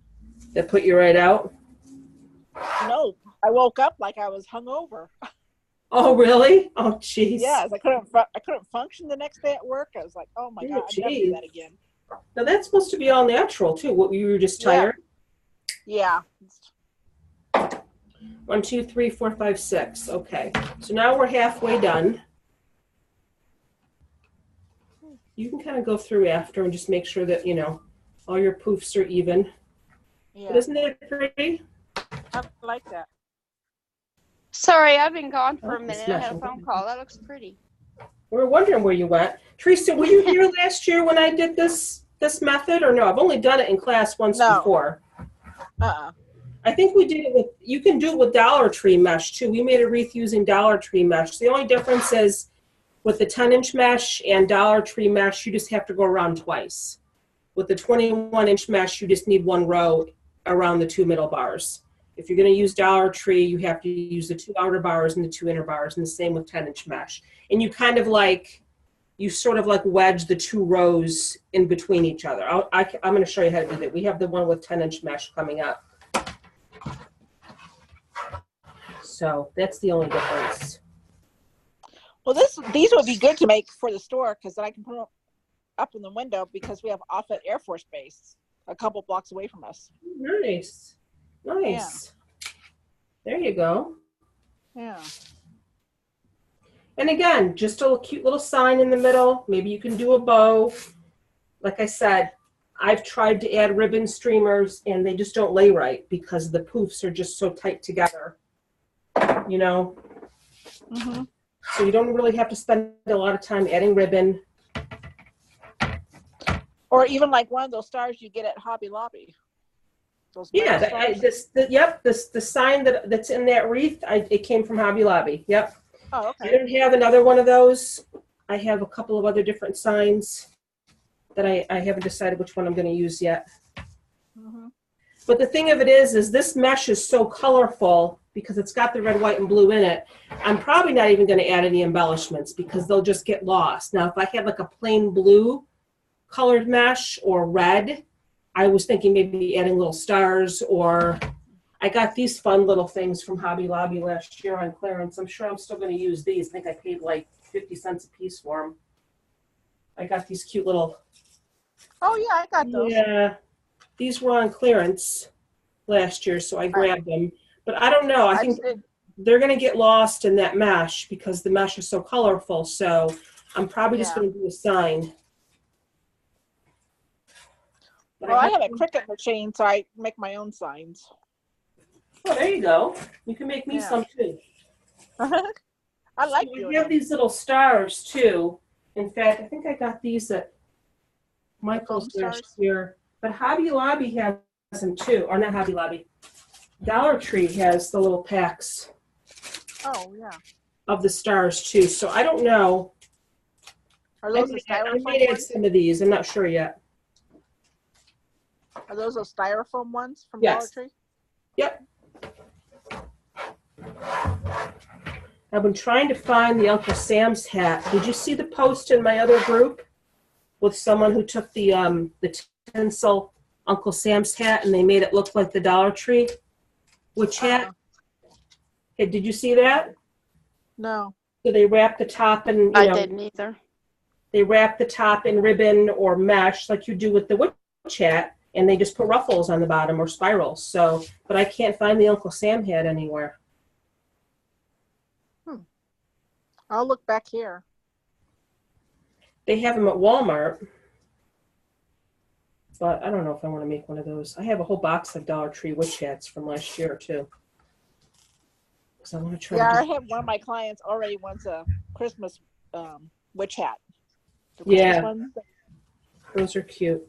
That put you right out? No, I woke up like I was hungover. Oh, really? Oh, jeez. Yes, I couldn't function the next day at work. I was like, oh my God, I'd never do that again. Now that's supposed to be all natural too. What, you were just tired? Yeah. 1, 2, 3, 4, 5, 6. Okay. So now we're halfway done. You can kind of go through after and just make sure that, you know, all your poofs are even. Yeah. But isn't that pretty? I like that. Sorry, I've been gone for a it's minute. I had a smashing. phone call. That looks pretty. We were wondering where you went. Teresa, were you here last year when I did this method or no? I've only done it in class once before. I think we did it with, you can do it with Dollar Tree mesh too. We made a wreath using Dollar Tree mesh. The only difference is with the 10-inch mesh and Dollar Tree mesh, you just have to go around twice. With the 21-inch mesh, you just need one row around the 2 middle bars. If you're going to use Dollar Tree, you have to use the 2 outer bars and the 2 inner bars, and the same with 10-inch mesh. And you kind of like, you sort of like wedge the 2 rows in between each other. I'm going to show you how to do that. We have the one with 10-inch mesh coming up. So that's the only difference. Well, these would be good to make for the store because then I can put them up in the window because we have Offutt Air Force Base a couple blocks away from us. Nice. Nice. Yeah. There you go. Yeah. And again, just a cute little sign in the middle. Maybe you can do a bow. Like I said, I've tried to add ribbon streamers and they just don't lay right because the poofs are just so tight together. You know? Mm-hmm. So you don't really have to spend a lot of time adding ribbon. Or even like one of those stars you get at Hobby Lobby. Those yeah, the sign that's in that wreath, it came from Hobby Lobby. Yep. Oh, okay. I don't have another one of those. I have a couple of other different signs that I haven't decided which one I'm going to use yet. Mm-hmm. But the thing of it is this mesh is so colorful because it's got the red, white, and blue in it. I'm probably not even going to add any embellishments because they'll just get lost. Now, if I had like a plain blue colored mesh or red, I was thinking maybe adding little stars, or I got these fun little things from Hobby Lobby last year on clearance. I'm sure I'm still going to use these. I think I paid like 50 cents a piece for them. I got these cute little. Oh, yeah, I got those. Yeah. These were on clearance last year, so I grabbed them. But I don't know. I think they're going to get lost in that mesh because the mesh is so colorful. So I'm probably just going to do a sign. But well, I have a Cricut machine, so I make my own signs. Oh, there you go. You can make me some too. I like so we have these little stars too. In fact, I think I got these at Michael's last year. But Hobby Lobby has them too. Or not Hobby Lobby. Dollar Tree has the little packs. Oh, yeah. Of the stars too. So I don't know. Are those the styrofoam I may add some of these. I'm not sure yet. Are those styrofoam ones from Yes. Dollar Tree? Yep. I've been trying to find the Uncle Sam's hat. Did you see the post in my other group with someone who took the tinsel Uncle Sam's hat and they made it look like the Dollar Tree witch hat? Hey, did you see that? No. So they wrap the top in, I didn't either. They wrap the top in ribbon or mesh like you do with the witch hat, and they just put ruffles on the bottom or spirals. So, but I can't find the Uncle Sam hat anywhere. I'll look back here. They have them at Walmart, but I don't know if I want to make one of those. I have a whole box of Dollar Tree witch hats from last year too. Because I want to try. Yeah, I have one of my clients already wants a Christmas witch hat. Yeah, those are cute.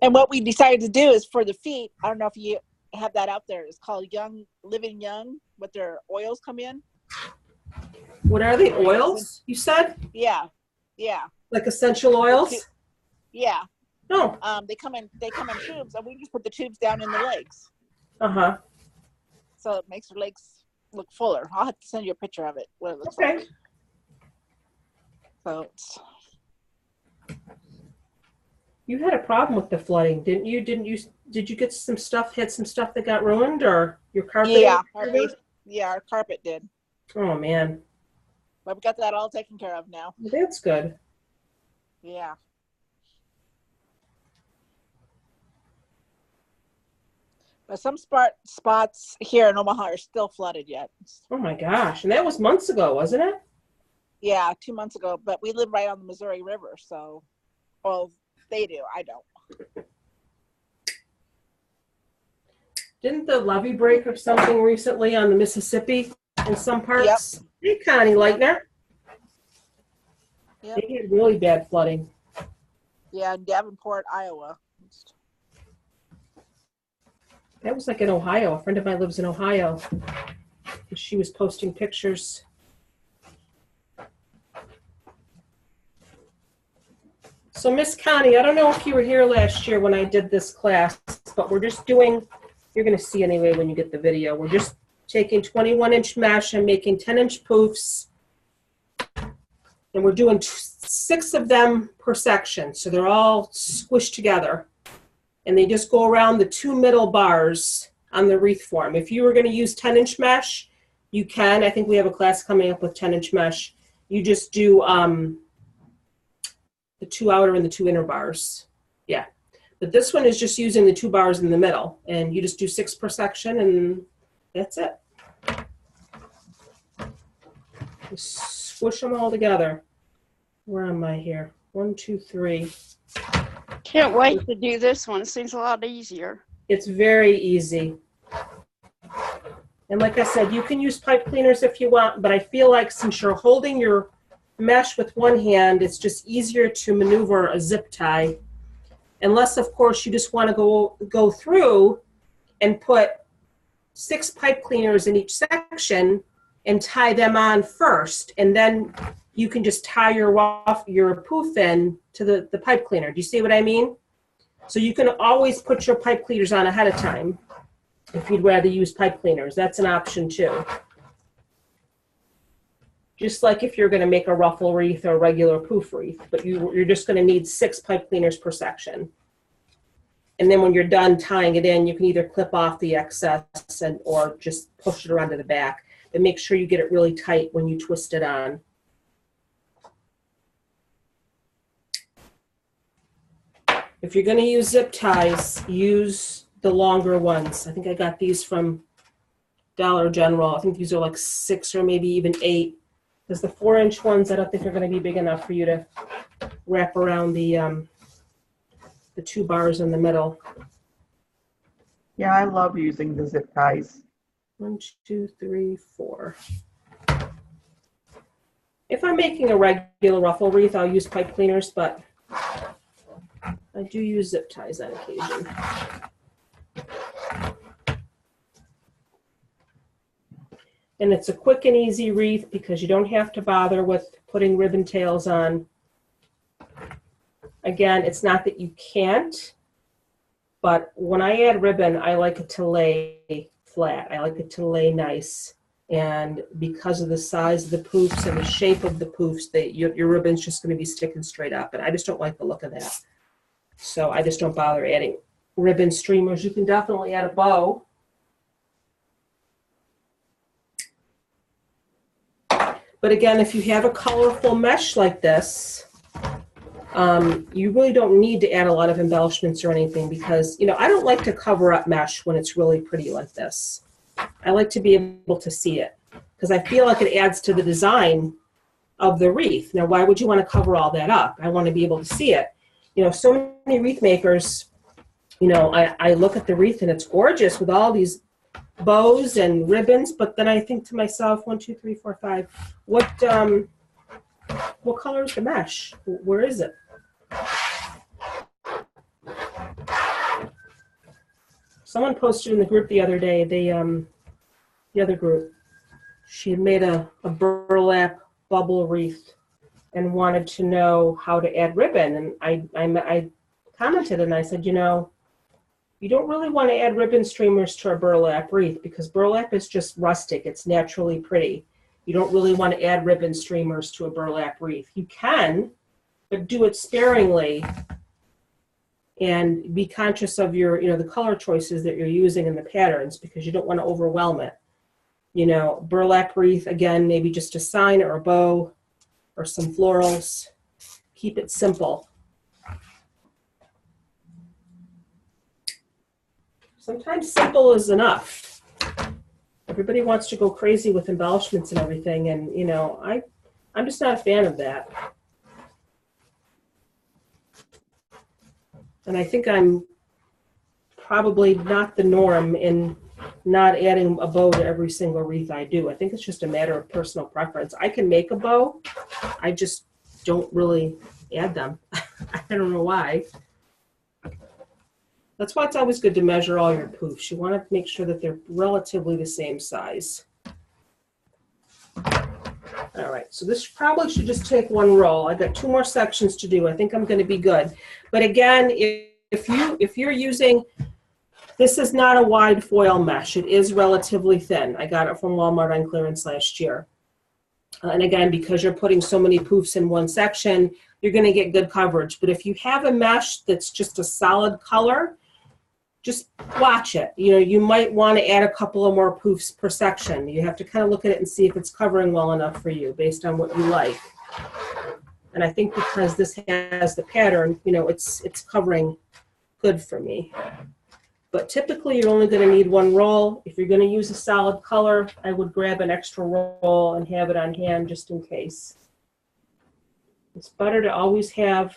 And what we decided to do is for the feet, I don't know if you have that out there, it's called Living Young, but their oils come in. What are they? Oils, you said? Yeah. Like essential oils? Yeah. Oh, They come in tubes, and we just put the tubes down in the legs, uh-huh. so it makes her legs look fuller. I'll have to send you a picture of it, what it looks Okay. like. So it's, You had a problem with the flooding, didn't you? Did you get some stuff, had some stuff that got ruined, or your carpeting? yeah, our carpet did, Oh, man. but we got that all taken care of now. That's good. Yeah. But some spots here in Omaha are still flooded yet. Oh, my gosh. And that was months ago, wasn't it? Yeah, 2 months ago. But we live right on the Missouri River, so, well, they do. I don't. Didn't the levee break or something recently on the Mississippi in some parts? Yep. Hey, Connie Leitner. Yep. They had really bad flooding. Yeah, in Davenport, Iowa. That was like in Ohio. A friend of mine lives in Ohio. She was posting pictures. So Miss Connie, I don't know if you were here last year when I did this class, but we're just doing, you're going to see anyway when you get the video, we're just taking 21-inch mesh and making 10-inch poofs. And we're doing 6 of them per section. So they're all squished together. And they just go around the 2 middle bars on the wreath form. If you were going to use 10-inch mesh, you can. I think we have a class coming up with 10-inch mesh. You just do the 2 outer and the 2 inner bars. Yeah. But this one is just using the 2 bars in the middle. And you just do 6 per section, and that's it. Just squish them all together. Where am I here? 1, 2, 3. Can't wait to do this one. It seems a lot easier. It's very easy. And like I said, you can use pipe cleaners if you want, but I feel like since you're holding your mesh with one hand, it's just easier to maneuver a zip tie. Unless, of course, you just want to go through and put 6 pipe cleaners in each section and tie them on first. And then you can just tie your poof in to the pipe cleaner. Do you see what I mean? So you can always put your pipe cleaners on ahead of time if you'd rather use pipe cleaners. That's an option too. Just like if you're going to make a ruffle wreath or a regular poof wreath, but you're just going to need 6 pipe cleaners per section. And then when you're done tying it in, you can either clip off the excess or just push it around to the back. But make sure you get it really tight when you twist it on. If you're going to use zip ties, use the longer ones. I think I got these from Dollar General. I think these are like 6 or maybe even 8. Because the 4-inch ones, I don't think are going to be big enough for you to wrap around the 2 bars in the middle. Yeah, I love using the zip ties. 1, 2, 3, 4. If I'm making a regular ruffle wreath, I'll use pipe cleaners, but I do use zip ties on occasion. And it's a quick and easy wreath because you don't have to bother with putting ribbon tails on. Again, it's not that you can't, but when I add ribbon, I like it to lay flat. I like it to lay nice. And because of the size of the poofs and the shape of the poofs, your ribbon's just going to be sticking straight up. And I just don't like the look of that. So I just don't bother adding ribbon streamers. You can definitely add a bow. But again, if you have a colorful mesh like this, you really don't need to add a lot of embellishments or anything because, I don't like to cover up mesh when it's really pretty like this. I like to be able to see it because I feel like it adds to the design of the wreath. Now, why would you want to cover all that up? I want to be able to see it. So many wreath makers, I look at the wreath and it's gorgeous with all these bows and ribbons, but then I think to myself, 1, 2, 3, 4, 5, what color is the mesh? Where is it? Someone posted in the group the other day, the other group, she had made a burlap bubble wreath and wanted to know how to add ribbon. And I commented and I said, you know, you don't really want to add ribbon streamers to a burlap wreath because burlap is just rustic. It's naturally pretty. You don't really want to add ribbon streamers to a burlap wreath. You can, but do it sparingly and be conscious of your, you know, the color choices that you're using in the patterns because you don't want to overwhelm it. You know, burlap wreath, again, maybe just a sign or a bow or some florals. Keep it simple. Sometimes simple is enough. Everybody wants to go crazy with embellishments and everything, and you know, I'm just not a fan of that. And I think I'm probably not the norm in not adding a bow to every single wreath I do. I think it's just a matter of personal preference. I can make a bow, I just don't really add them. I don't know why. That's why it's always good to measure all your poofs. You want to make sure that they're relatively the same size. All right, so this probably should just take one roll. I've got 2 more sections to do. I think I'm going to be good. But again, if you're using, this is not a wide foil mesh. It is relatively thin. I got it from Walmart on clearance last year. And again, because you're putting so many poofs in one section, you're going to get good coverage. But if you have a mesh that's just a solid color, just watch it. You know, you might want to add a couple of more poofs per section. You have to kind of look at it and see if it's covering well enough for you based on what you like. And I think because this has the pattern, you know, it's covering good for me. But typically you're only going to need 1 roll. If you're going to use a solid color, I would grab an extra roll and have it on hand just in case. It's better to always have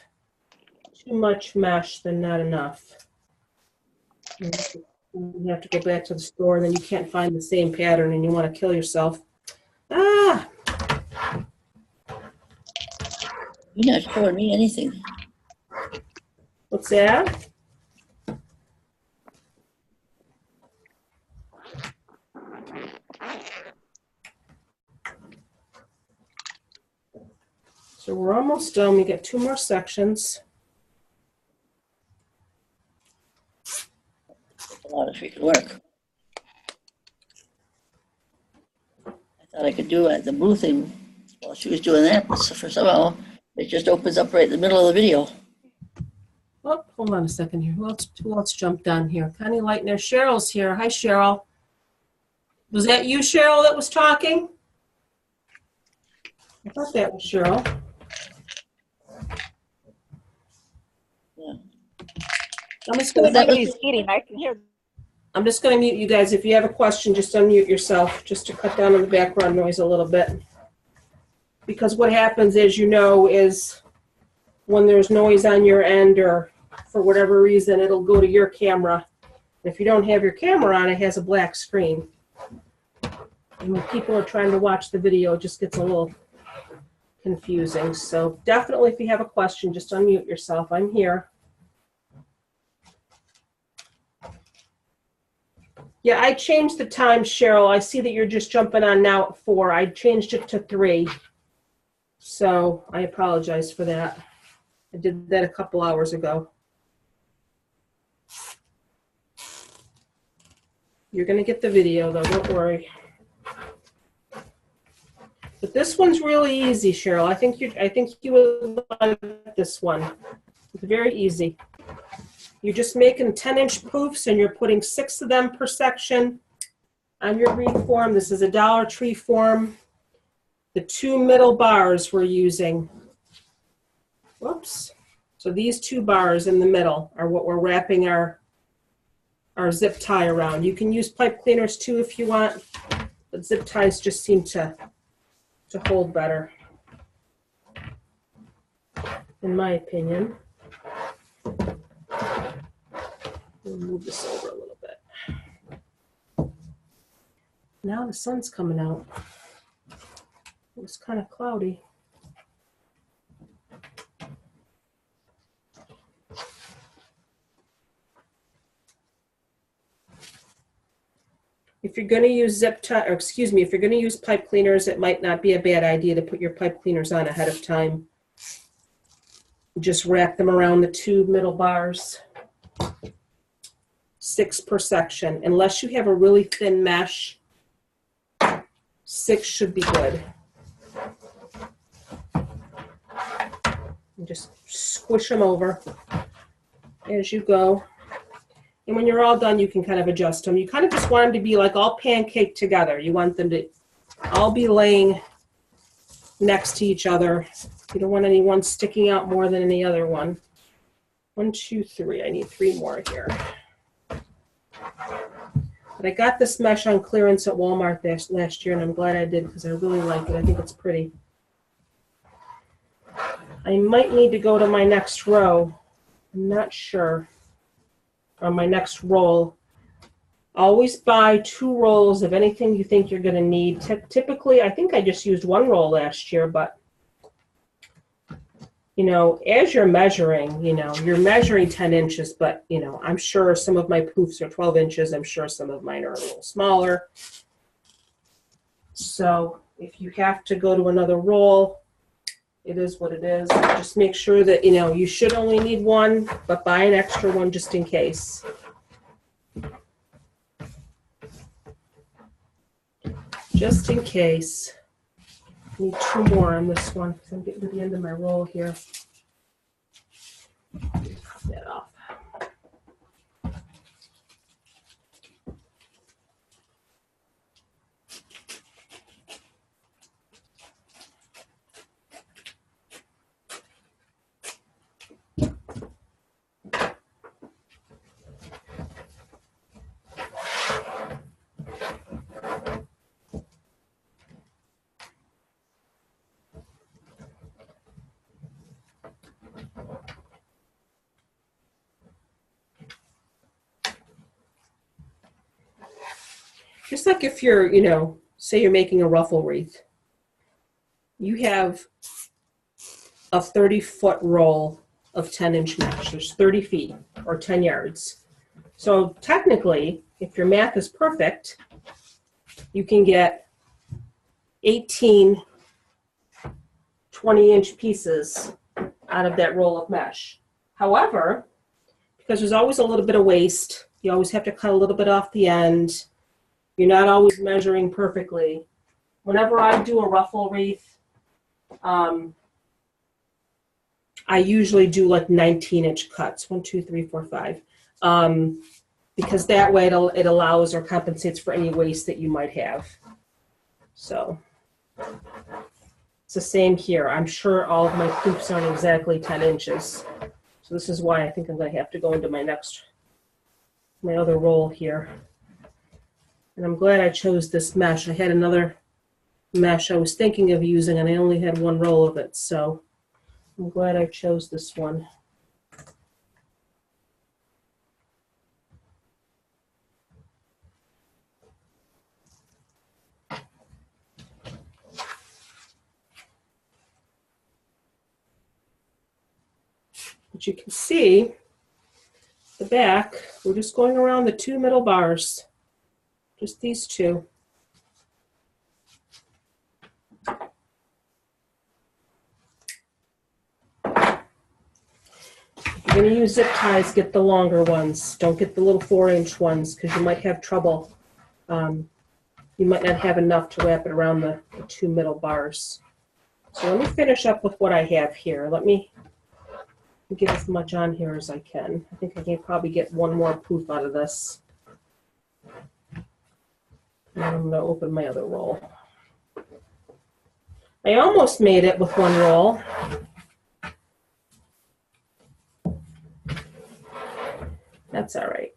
too much mesh than not enough. You have to go back to the store and then you can't find the same pattern and you want to kill yourself. Ah! You're not showing me anything. What's that? So we're almost done. We got 2 more sections. A lot of freaking work. I thought I could do the blue thing while she was doing that. So for somehow, it just opens up right in the middle of the video. Oh, hold on a second here. Who else jumped on here? Connie Leitner. Cheryl's here. Hi, Cheryl. Was that you, Cheryl, that was talking? I thought that was Cheryl. Yeah. I'm just going to Somebody's eating. I can hear. I'm just going to mute you guys. If you have a question, just unmute yourself just to cut down on the background noise a little bit. Because what happens is, you know, is when there's noise on your end or for whatever reason, it'll go to your camera. If you don't have your camera on, it has a black screen. And when people are trying to watch the video, it just gets a little confusing. So definitely if you have a question, just unmute yourself. I'm here. Yeah, I changed the time, Cheryl. I see that you're just jumping on now at 4. I changed it to 3. So I apologize for that. I did that a couple hours ago. You're going to get the video, though. Don't worry. But this one's really easy, Cheryl. I think you would like this one. It's very easy. You're just making 10-inch poofs, and you're putting 6 of them per section on your wreath form. This is a Dollar Tree form. The 2 middle bars we're using. Whoops. So these 2 bars in the middle are what we're wrapping our zip tie around. You can use pipe cleaners too if you want, but zip ties just seem to hold better, in my opinion. We'll move this over a little bit. Now the sun's coming out. It was kind of cloudy. If you're going to use zip tie, or excuse me, if you're going to use pipe cleaners, it might not be a bad idea to put your pipe cleaners on ahead of time. Just wrap them around the 2 middle bars. 6 per section. Unless you have a really thin mesh, 6 should be good. And just squish them over as you go. And when you're all done, you can kind of adjust them. You kind of just want them to be like all pancaked together. You want them to all be laying next to each other. You don't want any one sticking out more than any other one. 1, 2, 3. I need 3 more here. But I got this mesh on clearance at Walmart last year, and I'm glad I did because I really like it. I think it's pretty. I might need to go to my next row. I'm not sure. On my next roll. Always buy 2 rolls of anything you think you're going to need. Typically, I think I just used 1 roll last year, but you know, as you're measuring, you know, you're measuring 10 inches, but you know, I'm sure some of my poofs are 12 inches. I'm sure some of mine are a little smaller. So if you have to go to another roll, it is what it is. Just make sure that, you know, you should only need 1, but buy an extra one just in case. Just in case. I need 2 more on this one because I'm getting to the end of my roll here. Cut that off. Just like if you're, you know, say you're making a ruffle wreath, you have a 30-foot roll of 10-inch mesh. There's 30 feet or 10 yards. So technically, if your math is perfect, you can get 18 20-inch pieces out of that roll of mesh. However, because there's always a little bit of waste, you always have to cut a little bit off the end. You're not always measuring perfectly. Whenever I do a ruffle wreath, I usually do like 19-inch cuts, 1, 2, 3, 4, 5, because that way it allows or compensates for any waste that you might have. So it's the same here. I'm sure all of my poofs aren't exactly 10 inches. So this is why I think I'm going to have to go into my other roll here. And I'm glad I chose this mesh. I had another mesh I was thinking of using, and I only had 1 roll of it. So I'm glad I chose this one. But you can see the back, we're just going around the 2 middle bars. Just these 2. If you're going to use zip ties, get the longer ones. Don't get the little 4-inch ones because you might have trouble. You might not have enough to wrap it around the 2 middle bars. So let me finish up with what I have here. Let me get as much on here as I can. I think I can probably get 1 more poof out of this. And I'm going to open my other roll. I almost made it with 1 roll. That's all right.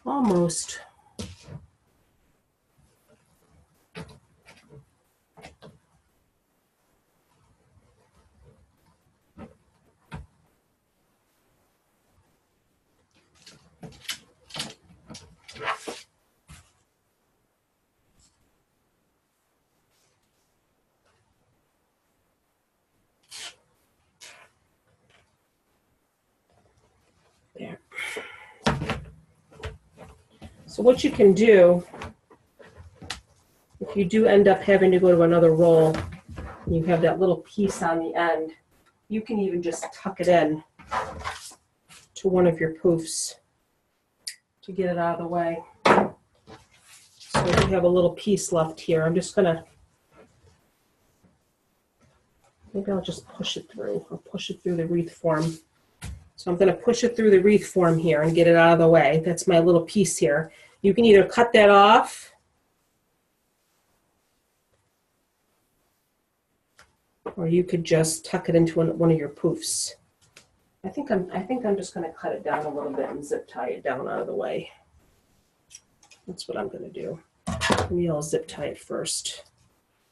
Almost. So what you can do, if you do end up having to go to another roll, you have that little piece on the end, you can even just tuck it in to one of your poofs to get it out of the way. So you have a little piece left here. I'm just gonna, maybe I'll just push it through. I'll push it through the wreath form. So I'm gonna push it through the wreath form here and get it out of the way. That's my little piece here. You can either cut that off or you could just tuck it into one of your poofs. I think I'm just going to cut it down a little bit and zip tie it down out of the way. That's what I'm going to do. Maybe I'll zip tie it first.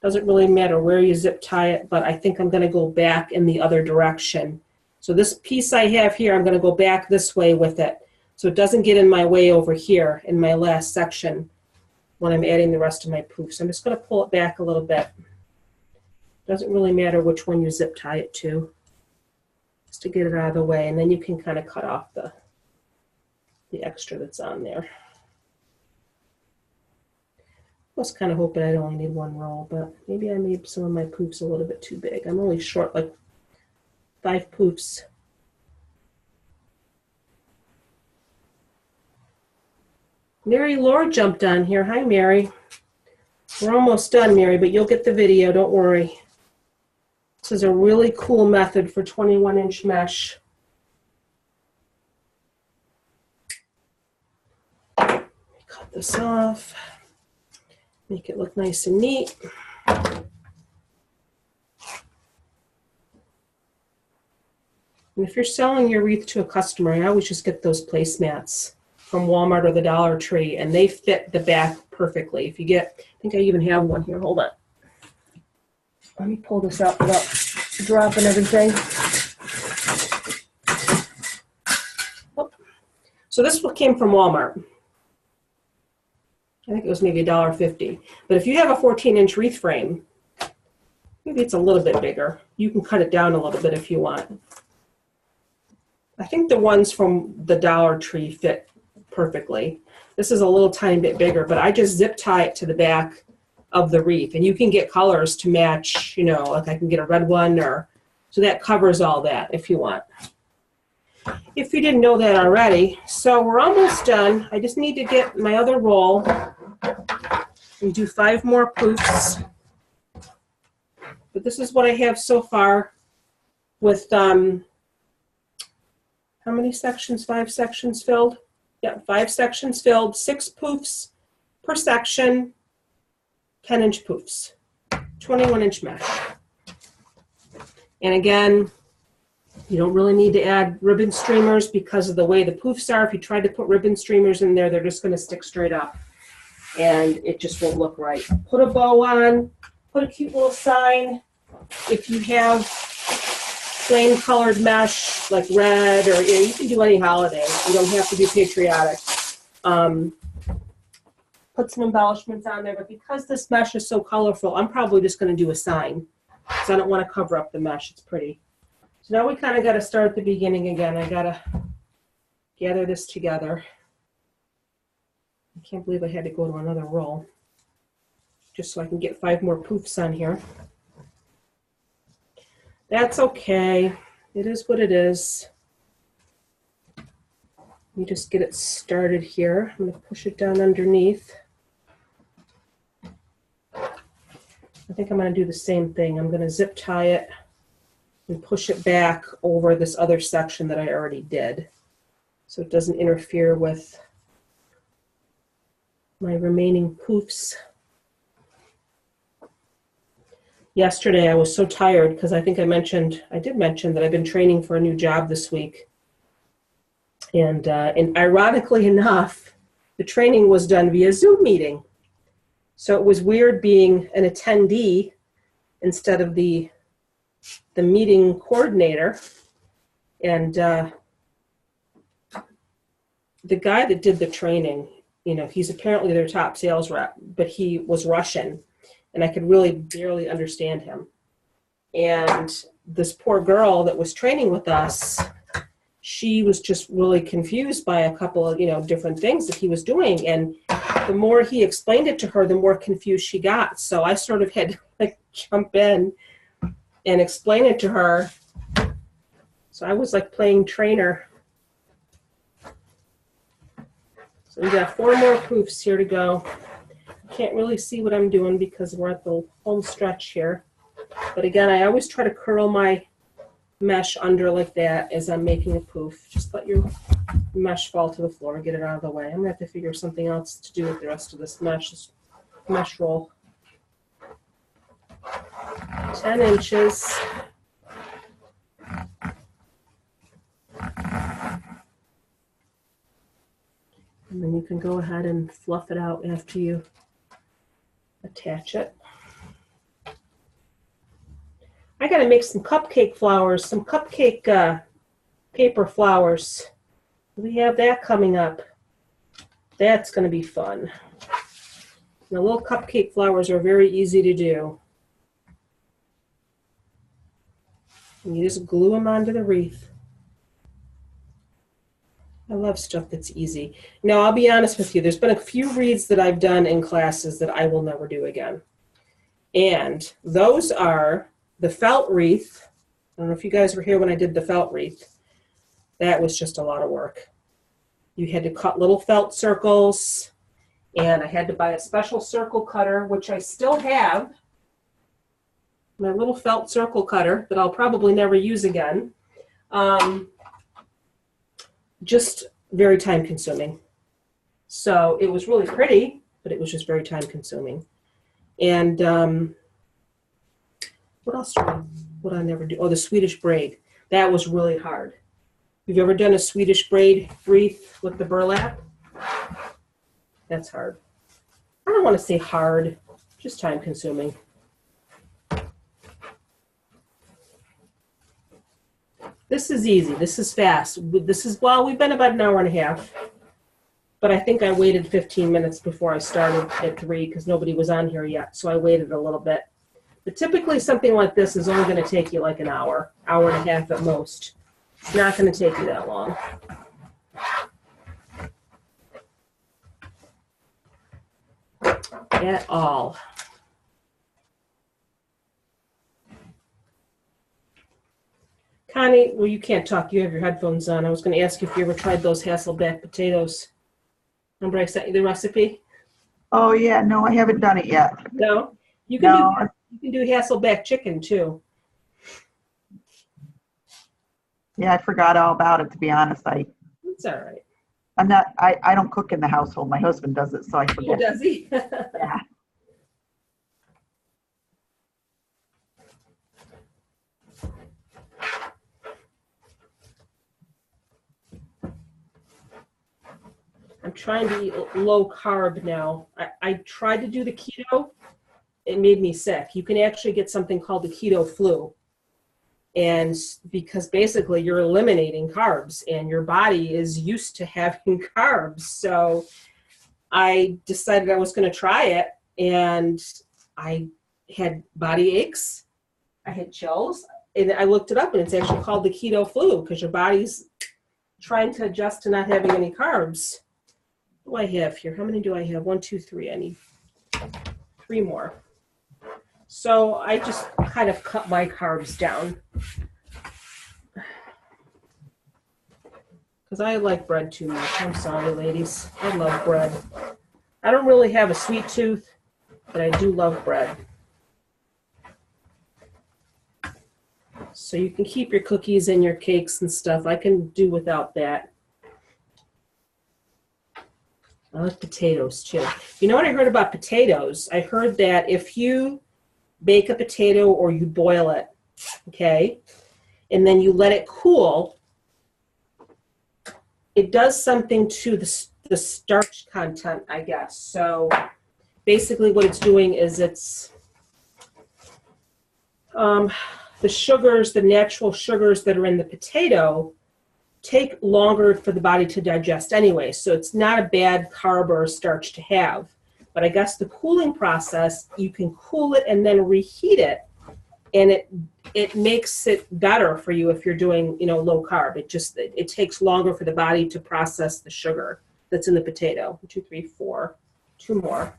Doesn't really matter where you zip tie it, but I think I'm going to go back in the other direction. So this piece I have here, I'm going to go back this way with it, so it doesn't get in my way over here in my last section when I'm adding the rest of my poofs. I'm just going to pull it back a little bit. Doesn't really matter which one you zip tie it to, just to get it out of the way, and then you can kind of cut off the extra that's on there. I was kind of hoping I'd only need one roll, but maybe I made some of my poofs a little bit too big. I'm only short like 5 poofs. Mary Laura jumped on here. Hi, Mary. We're almost done, Mary, but you'll get the video, don't worry. This is a really cool method for 21-inch mesh. Cut this off, make it look nice and neat. And if you're selling your wreath to a customer, I always just get those placemats from Walmart or the Dollar Tree, and they fit the back perfectly. If you get, I think I even have one here, hold on. Let me pull this out without dropping everything. Oh. So this one came from Walmart. I think it was maybe $1.50. But if you have a 14-inch wreath frame, maybe it's a little bit bigger. You can cut it down a little bit if you want. I think the ones from the Dollar Tree fit perfectly. This is a little tiny bit bigger, but I just zip tie it to the back of the wreath, and you can get colors to match, you know, like I can get a red one, or so that covers all that if you want, if you didn't know that already. So we're almost done. I just need to get my other roll and do 5 more poofs, but this is what I have so far with how many sections? 5 sections filled. Yeah, 5 sections filled, 6 poofs per section, 10-inch poofs, 21-inch mesh. And again, you don't really need to add ribbon streamers because of the way the poofs are. If you try to put ribbon streamers in there, they're just going to stick straight up and it just won't look right. Put a bow on, put a cute little sign. If you have plain colored mesh like red, or you can do any holiday. You don't have to do patriotic. Put some embellishments on there, but because this mesh is so colorful, I'm probably just going to do a sign because I don't want to cover up the mesh. It's pretty. So now we kind of got to start at the beginning again. I got to gather this together. I can't believe I had to go to another roll just so I can get 5 more poofs on here. That's okay. It is what it is. Let me just get it started here. I'm going to push it down underneath. I think I'm going to do the same thing. I'm going to zip tie it and push it back over this other section that I already did, so it doesn't interfere with my remaining poofs. Yesterday I was so tired because I think I did mention that I've been training for a new job this week. And ironically enough, the training was done via Zoom meeting. So it was weird being an attendee instead of the meeting coordinator. And the guy that did the training, you know, he's apparently their top sales rep, but he was Russian, and I could really barely understand him. And this poor girl that was training with us, she was just really confused by a couple of, different things that he was doing. And the more he explained it to her, the more confused she got. So I sort of had to like jump in and explain it to her. So I was like playing trainer. So we got 4 more poofs here to go. Can't really see what I'm doing because we're at the home stretch here. But again, I always try to curl my mesh under like that as I'm making a poof. Just let your mesh fall to the floor and get it out of the way. I'm gonna have to figure something else to do with the rest of this mesh roll. 10 inches. And then you can go ahead and fluff it out after you attach it. I gotta make some cupcake flowers, some cupcake paper flowers. We have that coming up. That's gonna be fun. The little cupcake flowers are very easy to do. And you just glue them onto the wreath. I love stuff that's easy. Now, I'll be honest with you, there's been a few wreaths that I've done in classes that I will never do again. And those are the felt wreath. I don't know if you guys were here when I did the felt wreath. That was just a lot of work. You had to cut little felt circles, and I had to buy a special circle cutter, which I still have. My little felt circle cutter that I'll probably never use again. Just very time consuming. So it was really pretty, but it was just very time consuming. And what else would I never do? Oh, the Swedish braid. That was really hard. You've ever done a Swedish braid wreath with the burlap? That's hard. I don't want to say hard, just time consuming. This is easy. This is fast. Well, we've been about an hour and a half, but I think I waited 15 minutes before I started at 3 because nobody was on here yet, so I waited a little bit. But typically something like this is only going to take you like an hour, hour and a half at most. It's not going to take you that long. At all. Connie, well, you can't talk. You have your headphones on. I was going to ask you if you ever tried those Hasselback potatoes. Remember I sent you the recipe? Oh, yeah. No, I haven't done it yet. No? You No. can do Hasselback chicken, too. Yeah, I forgot all about it, to be honest. It's all right. I don't cook in the household. My husband does it, so I Oh, forget. does he? Yeah. I'm trying to eat low carb now. I tried to do the keto. It made me sick. You can actually get something called the keto flu. And because basically you're eliminating carbs and your body is used to having carbs. So I decided I was going to try it, and I had body aches. I had chills. And I looked it up, and it's actually called the keto flu because your body's trying to adjust to not having any carbs. What do I have here? How many do I have? 1, 2, 3. I need 3 more. So I just kind of cut my carbs down. Because I like bread too much. I'm sorry, ladies. I love bread. I don't really have a sweet tooth, but I do love bread. So you can keep your cookies and your cakes and stuff. I can do without that. I like potatoes too. You know what I heard about potatoes? I heard that if you bake a potato or you boil it, okay, and then you let it cool, it does something to the starch content, I guess. So basically what it's doing is it's the sugars, the natural sugars that are in the potato take longer for the body to digest anyway. So it's not a bad carb or starch to have. But I guess the cooling process, you can cool it and then reheat it, and it makes it better for you if you're doing, low carb. It takes longer for the body to process the sugar that's in the potato. 1, 2, 3, 4. 2 more.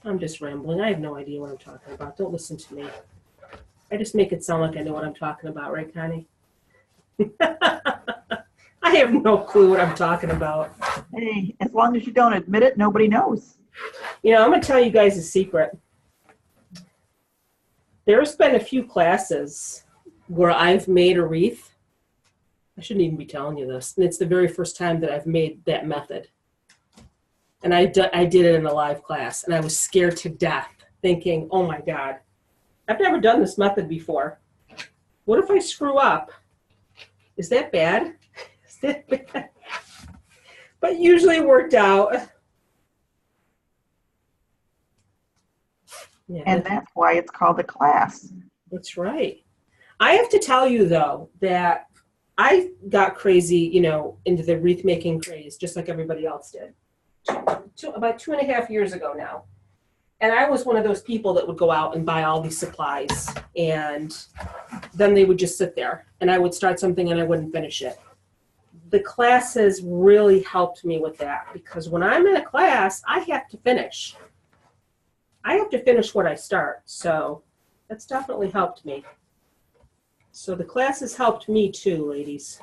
I'm just rambling. I have no idea what I'm talking about. Don't listen to me. I just make it sound like I know what I'm talking about, right, Connie? I have no clue what I'm talking about. Hey, as long as you don't admit it, nobody knows. I'm going to tell you guys a secret. There's been a few classes where I've made a wreath. I shouldn't even be telling you this. And it's the very first time that I've made that method. And I did it in a live class, and I was scared to death, thinking, oh my God, I've never done this method before. What if I screw up? Is that bad? Is that bad? But usually it worked out. Yeah, And that's why it's called a class. that's right. I have to tell you, though, that I got crazy, into the wreath making craze, just like everybody else did. About 2.5 years ago now. And I was one of those people that would go out and buy all these supplies, and then they would just sit there, and I would start something and I wouldn't finish it. The classes really helped me with that, because when I'm in a class, I have to finish. I have to finish what I start, so that's definitely helped me. So the classes helped me too, ladies.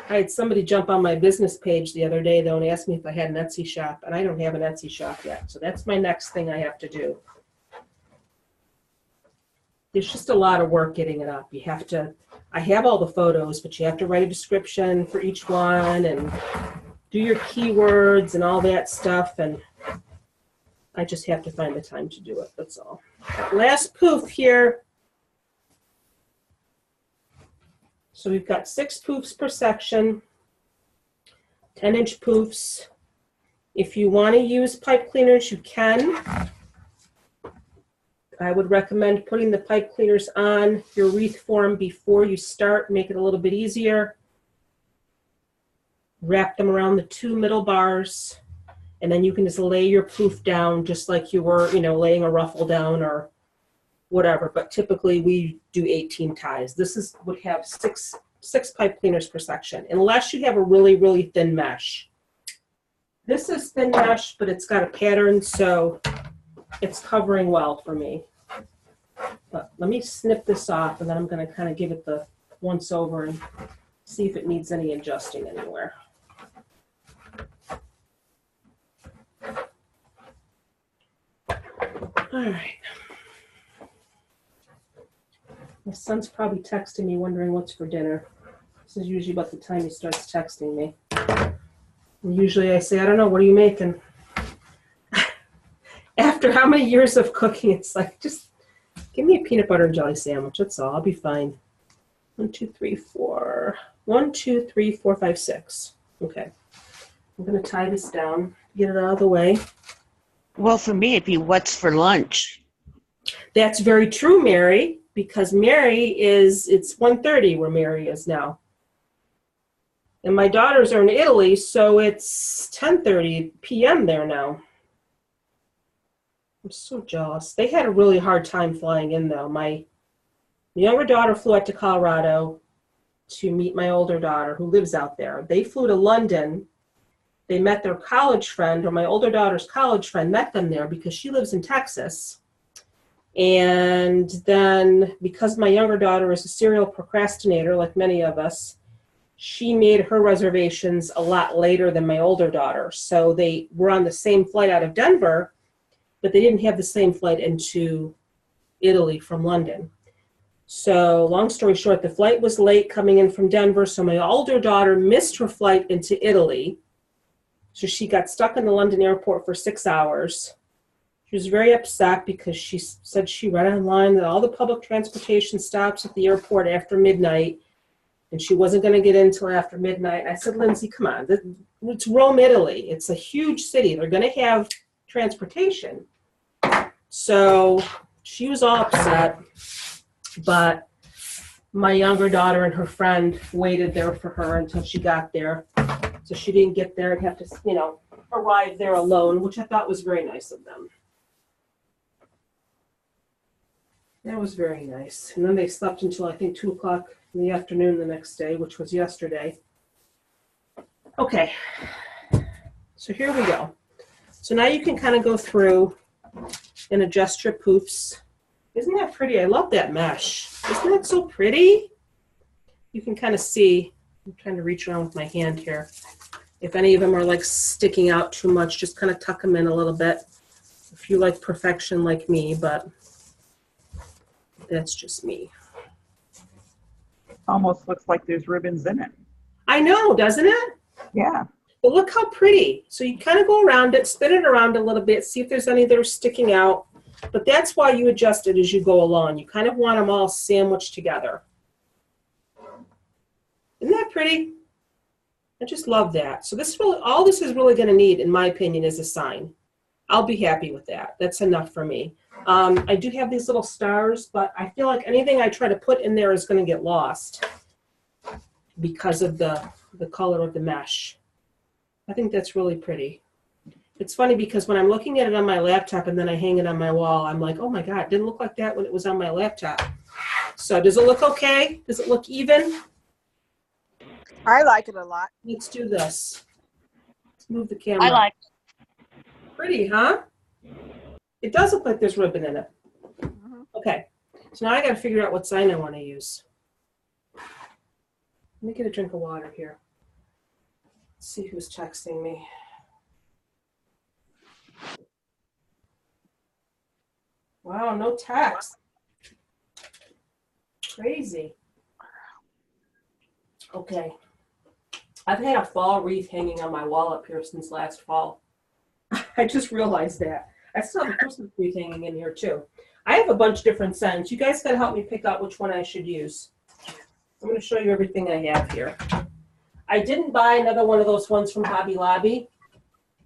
I had somebody jump on my business page the other day, though, and ask me if I had an Etsy shop, and I don't have an Etsy shop yet. So that's my next thing I have to do. There's just a lot of work getting it up. I have all the photos, but you have to write a description for each one and do your keywords and all that stuff, and I just have to find the time to do it, that's all. Last poof here. So we've got 6 poofs per section, 10-inch poofs. If you want to use pipe cleaners, you can. I would recommend putting the pipe cleaners on your wreath form before you start, make it a little bit easier. Wrap them around the 2 middle bars, and then you can just lay your poof down just like you were, laying a ruffle down or whatever, but typically we do 18 ties. This would have six pipe cleaners per section, unless you have a really, really thin mesh. This is thin mesh, but it's got a pattern, so it's covering well for me. But let me snip this off, and then I'm going to kind of give it the once over and see if it needs any adjusting anywhere. All right. My son's probably texting me wondering what's for dinner. This is usually about the time he starts texting me. And usually I say, I don't know, what are you making? After how many years of cooking, it's like, just give me a peanut butter and jelly sandwich. That's all. I'll be fine. 1, 2, 3, 4. 1, 2, 3, 4, 5, 6. Okay. I'm going to tie this down, get it out of the way. Well, for me, it'd be what's for lunch. That's very true, Mary. Because it's 1:30 where Mary is now. And my daughters are in Italy, so it's 10:30 p.m. there now. I'm so jealous. They had a really hard time flying in, though. My younger daughter flew out to Colorado to meet my older daughter, who lives out there. They flew to London. They met their college friend, or my older daughter's college friend met them there because she lives in Texas. And then, because my younger daughter is a serial procrastinator, like many of us, she made her reservations a lot later than my older daughter. So they were on the same flight out of Denver, but they didn't have the same flight into Italy from London. So long story short, the flight was late coming in from Denver, so my older daughter missed her flight into Italy. So she got stuck in the London airport for 6 hours. She was very upset because she said she read online that all the public transportation stops at the airport after midnight, and she wasn't going to get in until after midnight. I said, Lindsay, come on. It's Rome, Italy. It's a huge city. They're going to have transportation. So she was all upset, but my younger daughter and her friend waited there for her until she got there. So she didn't get there and have to, arrive there alone, which I thought was very nice of them. That was very nice. And then they slept until I think 2 o'clock in the afternoon the next day, which was yesterday. Okay, so here we go. So now you can kind of go through and adjust your poofs. Isn't that pretty? I love that mesh. Isn't that so pretty? You can kind of see, I'm trying to reach around with my hand here. If any of them are like sticking out too much, just kind of tuck them in a little bit. If you like perfection like me, but that's just me. Almost looks like there's ribbons in it. I know, doesn't it? Yeah. But look how pretty. So you kind of go around it, spin it around a little bit, see if there's any that are sticking out. But that's why you adjust it as you go along. You kind of want them all sandwiched together. Isn't that pretty? I just love that. So this really, all this is really going to need, in my opinion, is a sign. I'll be happy with that. That's enough for me. I do have these little stars, but I feel like anything I try to put in there is going to get lost because of the color of the mesh. I think that's really pretty. It's funny because when I'm looking at it on my laptop and then I hang it on my wall, I'm like, oh my God, it didn't look like that when it was on my laptop. So does it look okay? Does it look even? I like it a lot. Let's do this. Let's move the camera. I like Pretty, huh? It does look like there's ribbon in it. Mhm. Okay, so now I got to figure out what sign I want to use. Let me get a drink of water here. Let's see who's texting me. Wow, no text. Crazy. Okay. I've had a fall wreath hanging on my wall up here since last fall. I just realized that. I still have a Christmas wreath hanging in here too. I have a bunch of different scents. You guys gotta help me pick out which one I should use. I'm gonna show you everything I have here. I didn't buy another one of those ones from Hobby Lobby,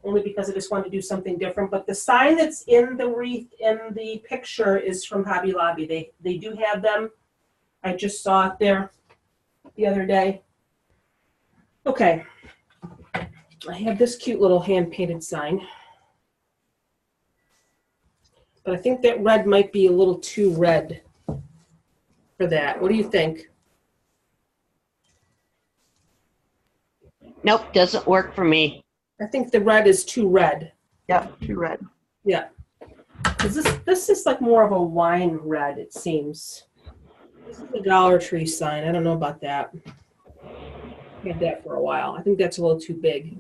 only because I just wanted to do something different. But the sign that's in the wreath in the picture is from Hobby Lobby. They do have them. I just saw it there the other day. Okay. I have this cute little hand-painted sign. But I think that red might be a little too red for that. What do you think? Nope, doesn't work for me. I think the red is too red. Yep, too red. Yeah. Because this is like more of a wine red, it seems. This is a Dollar Tree sign. I don't know about that. I had that for a while. I think that's a little too big.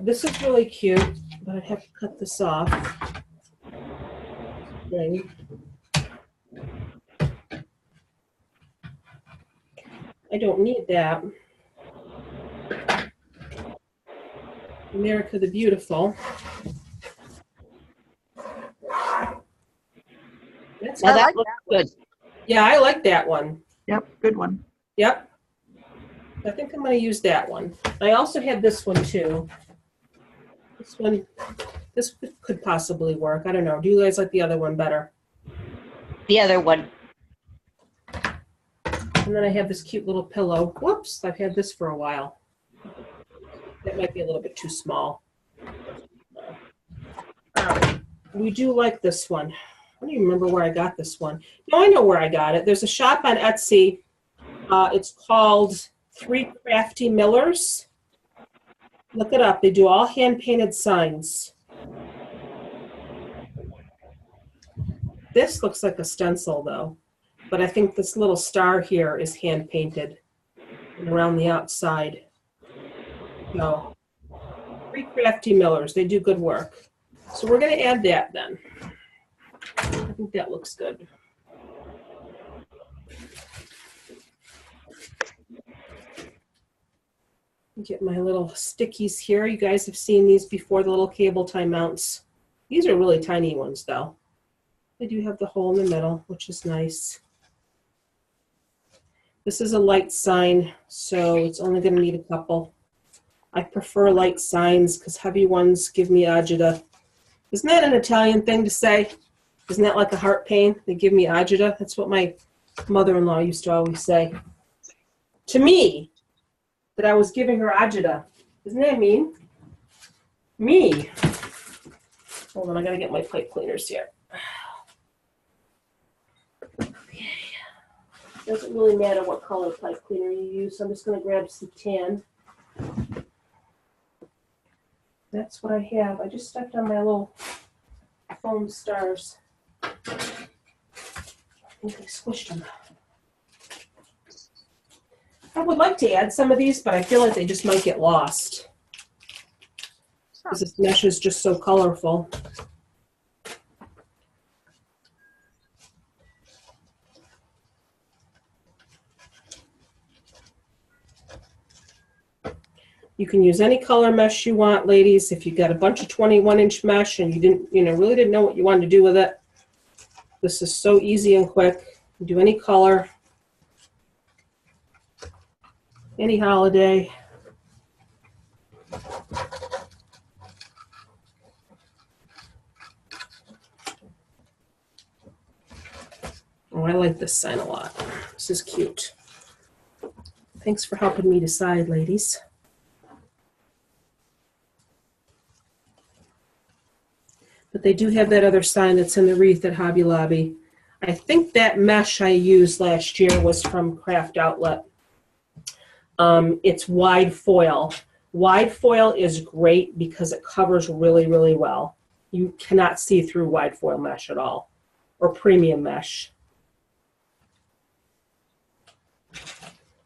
This is really cute, but I'd have to cut this off. Okay. I don't need that. America the Beautiful. That's Now I that like looks that good. Yeah, I like that one. Yep, good one. Yep. I think I'm going to use that one. I also have this one too. This one, this could possibly work. I don't know. Do you guys like the other one better? The other one. And then I have this cute little pillow. Whoops, I've had this for a while. That might be a little bit too small. We do like this one. I don't even remember where I got this one. No, I know where I got it. There's a shop on Etsy. It's called Three Crafty Millers. Look it up. They do all hand-painted signs. This looks like a stencil, though. But I think this little star here is hand-painted and around the outside. No. Three Crafty Millers. They do good work. So we're going to add that then. I think that looks good. Get my little stickies here. You guys have seen these before, the little cable tie mounts. These are really tiny ones, though. They do have the hole in the middle, which is nice. This is a light sign, so it's only going to need a couple. I prefer light signs because heavy ones give me agita. Isn't that an Italian thing to say? Isn't that like a heart pain? They give me agita. That's what my mother-in-law used to always say to me, that I was giving her agita. Isn't that mean? Me. Hold on, I gotta get my pipe cleaners here. Doesn't really matter what color pipe cleaner you use, so I'm just going to grab some tan. That's what I have. I just stepped on my little foam stars. I think I squished them. I would like to add some of these, but I feel like they just might get lost. Because this mesh is just so colorful. You can use any color mesh you want, ladies. If you got a bunch of 21-inch mesh and you didn't, really didn't know what you wanted to do with it, this is so easy and quick. You do any color, any holiday. Oh, I like this sign a lot. This is cute. Thanks for helping me decide, ladies. But they do have that other sign that's in the wreath at Hobby Lobby. I think that mesh I used last year was from Craft Outlet. It's wide foil. Wide foil is great because it covers really, really well. You cannot see through wide foil mesh at all, or premium mesh.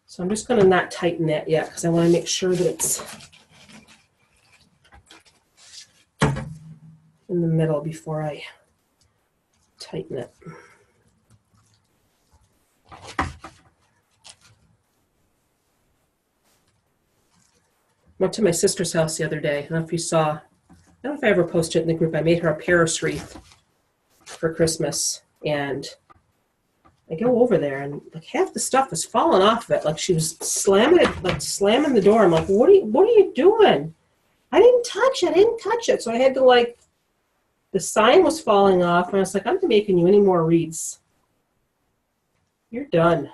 So I'm just going to not tighten that yet because I want to make sure that it's in the middle before I tighten it. Went to my sister's house the other day. I don't know if you saw. I don't know if I ever posted it in the group. I made her a Paris wreath for Christmas, and I go over there, and like half the stuff was falling off of it. Like she was slamming it, like slamming the door. I'm like, what are you doing? I didn't touch it. I didn't touch it. So I had to like. The sign was falling off, and I was like, I'm not making you any more wreaths. You're done.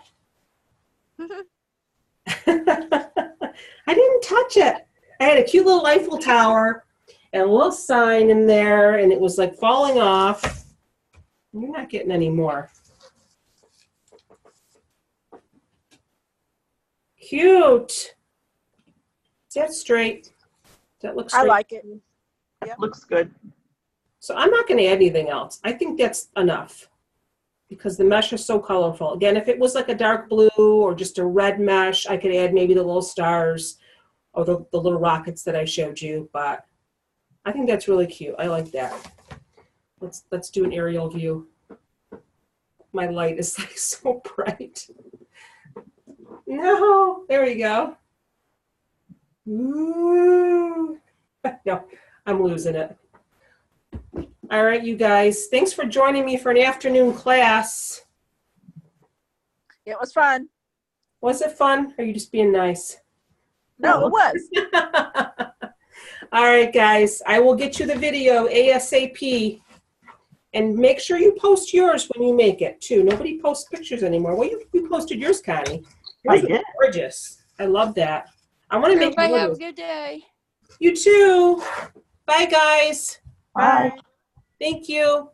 I didn't touch it. I had a cute little Eiffel Tower and a little sign in there, and it was like falling off. You're not getting any more. Cute. Is that straight? Does that look straight? I like it. Yep. Looks good. So I'm not going to add anything else. I think that's enough because the mesh is so colorful. Again, if it was like a dark blue or just a red mesh, I could add maybe the little stars or the little rockets that I showed you, but I think that's really cute. I like that. Let's do an aerial view. My light is like so bright. No, there we go. Ooh. No, I'm losing it. All right, you guys. Thanks for joining me for an afternoon class. It was fun. Was it fun? Or are you just being nice? No, it was. All right, guys. I will get you the video ASAP. And make sure you post yours when you make it, too. Nobody posts pictures anymore. Well, you posted yours, Connie. Yours is gorgeous. I love that. I want to make Everybody have a yours. good day. You too. Bye, guys. Bye. Thank you.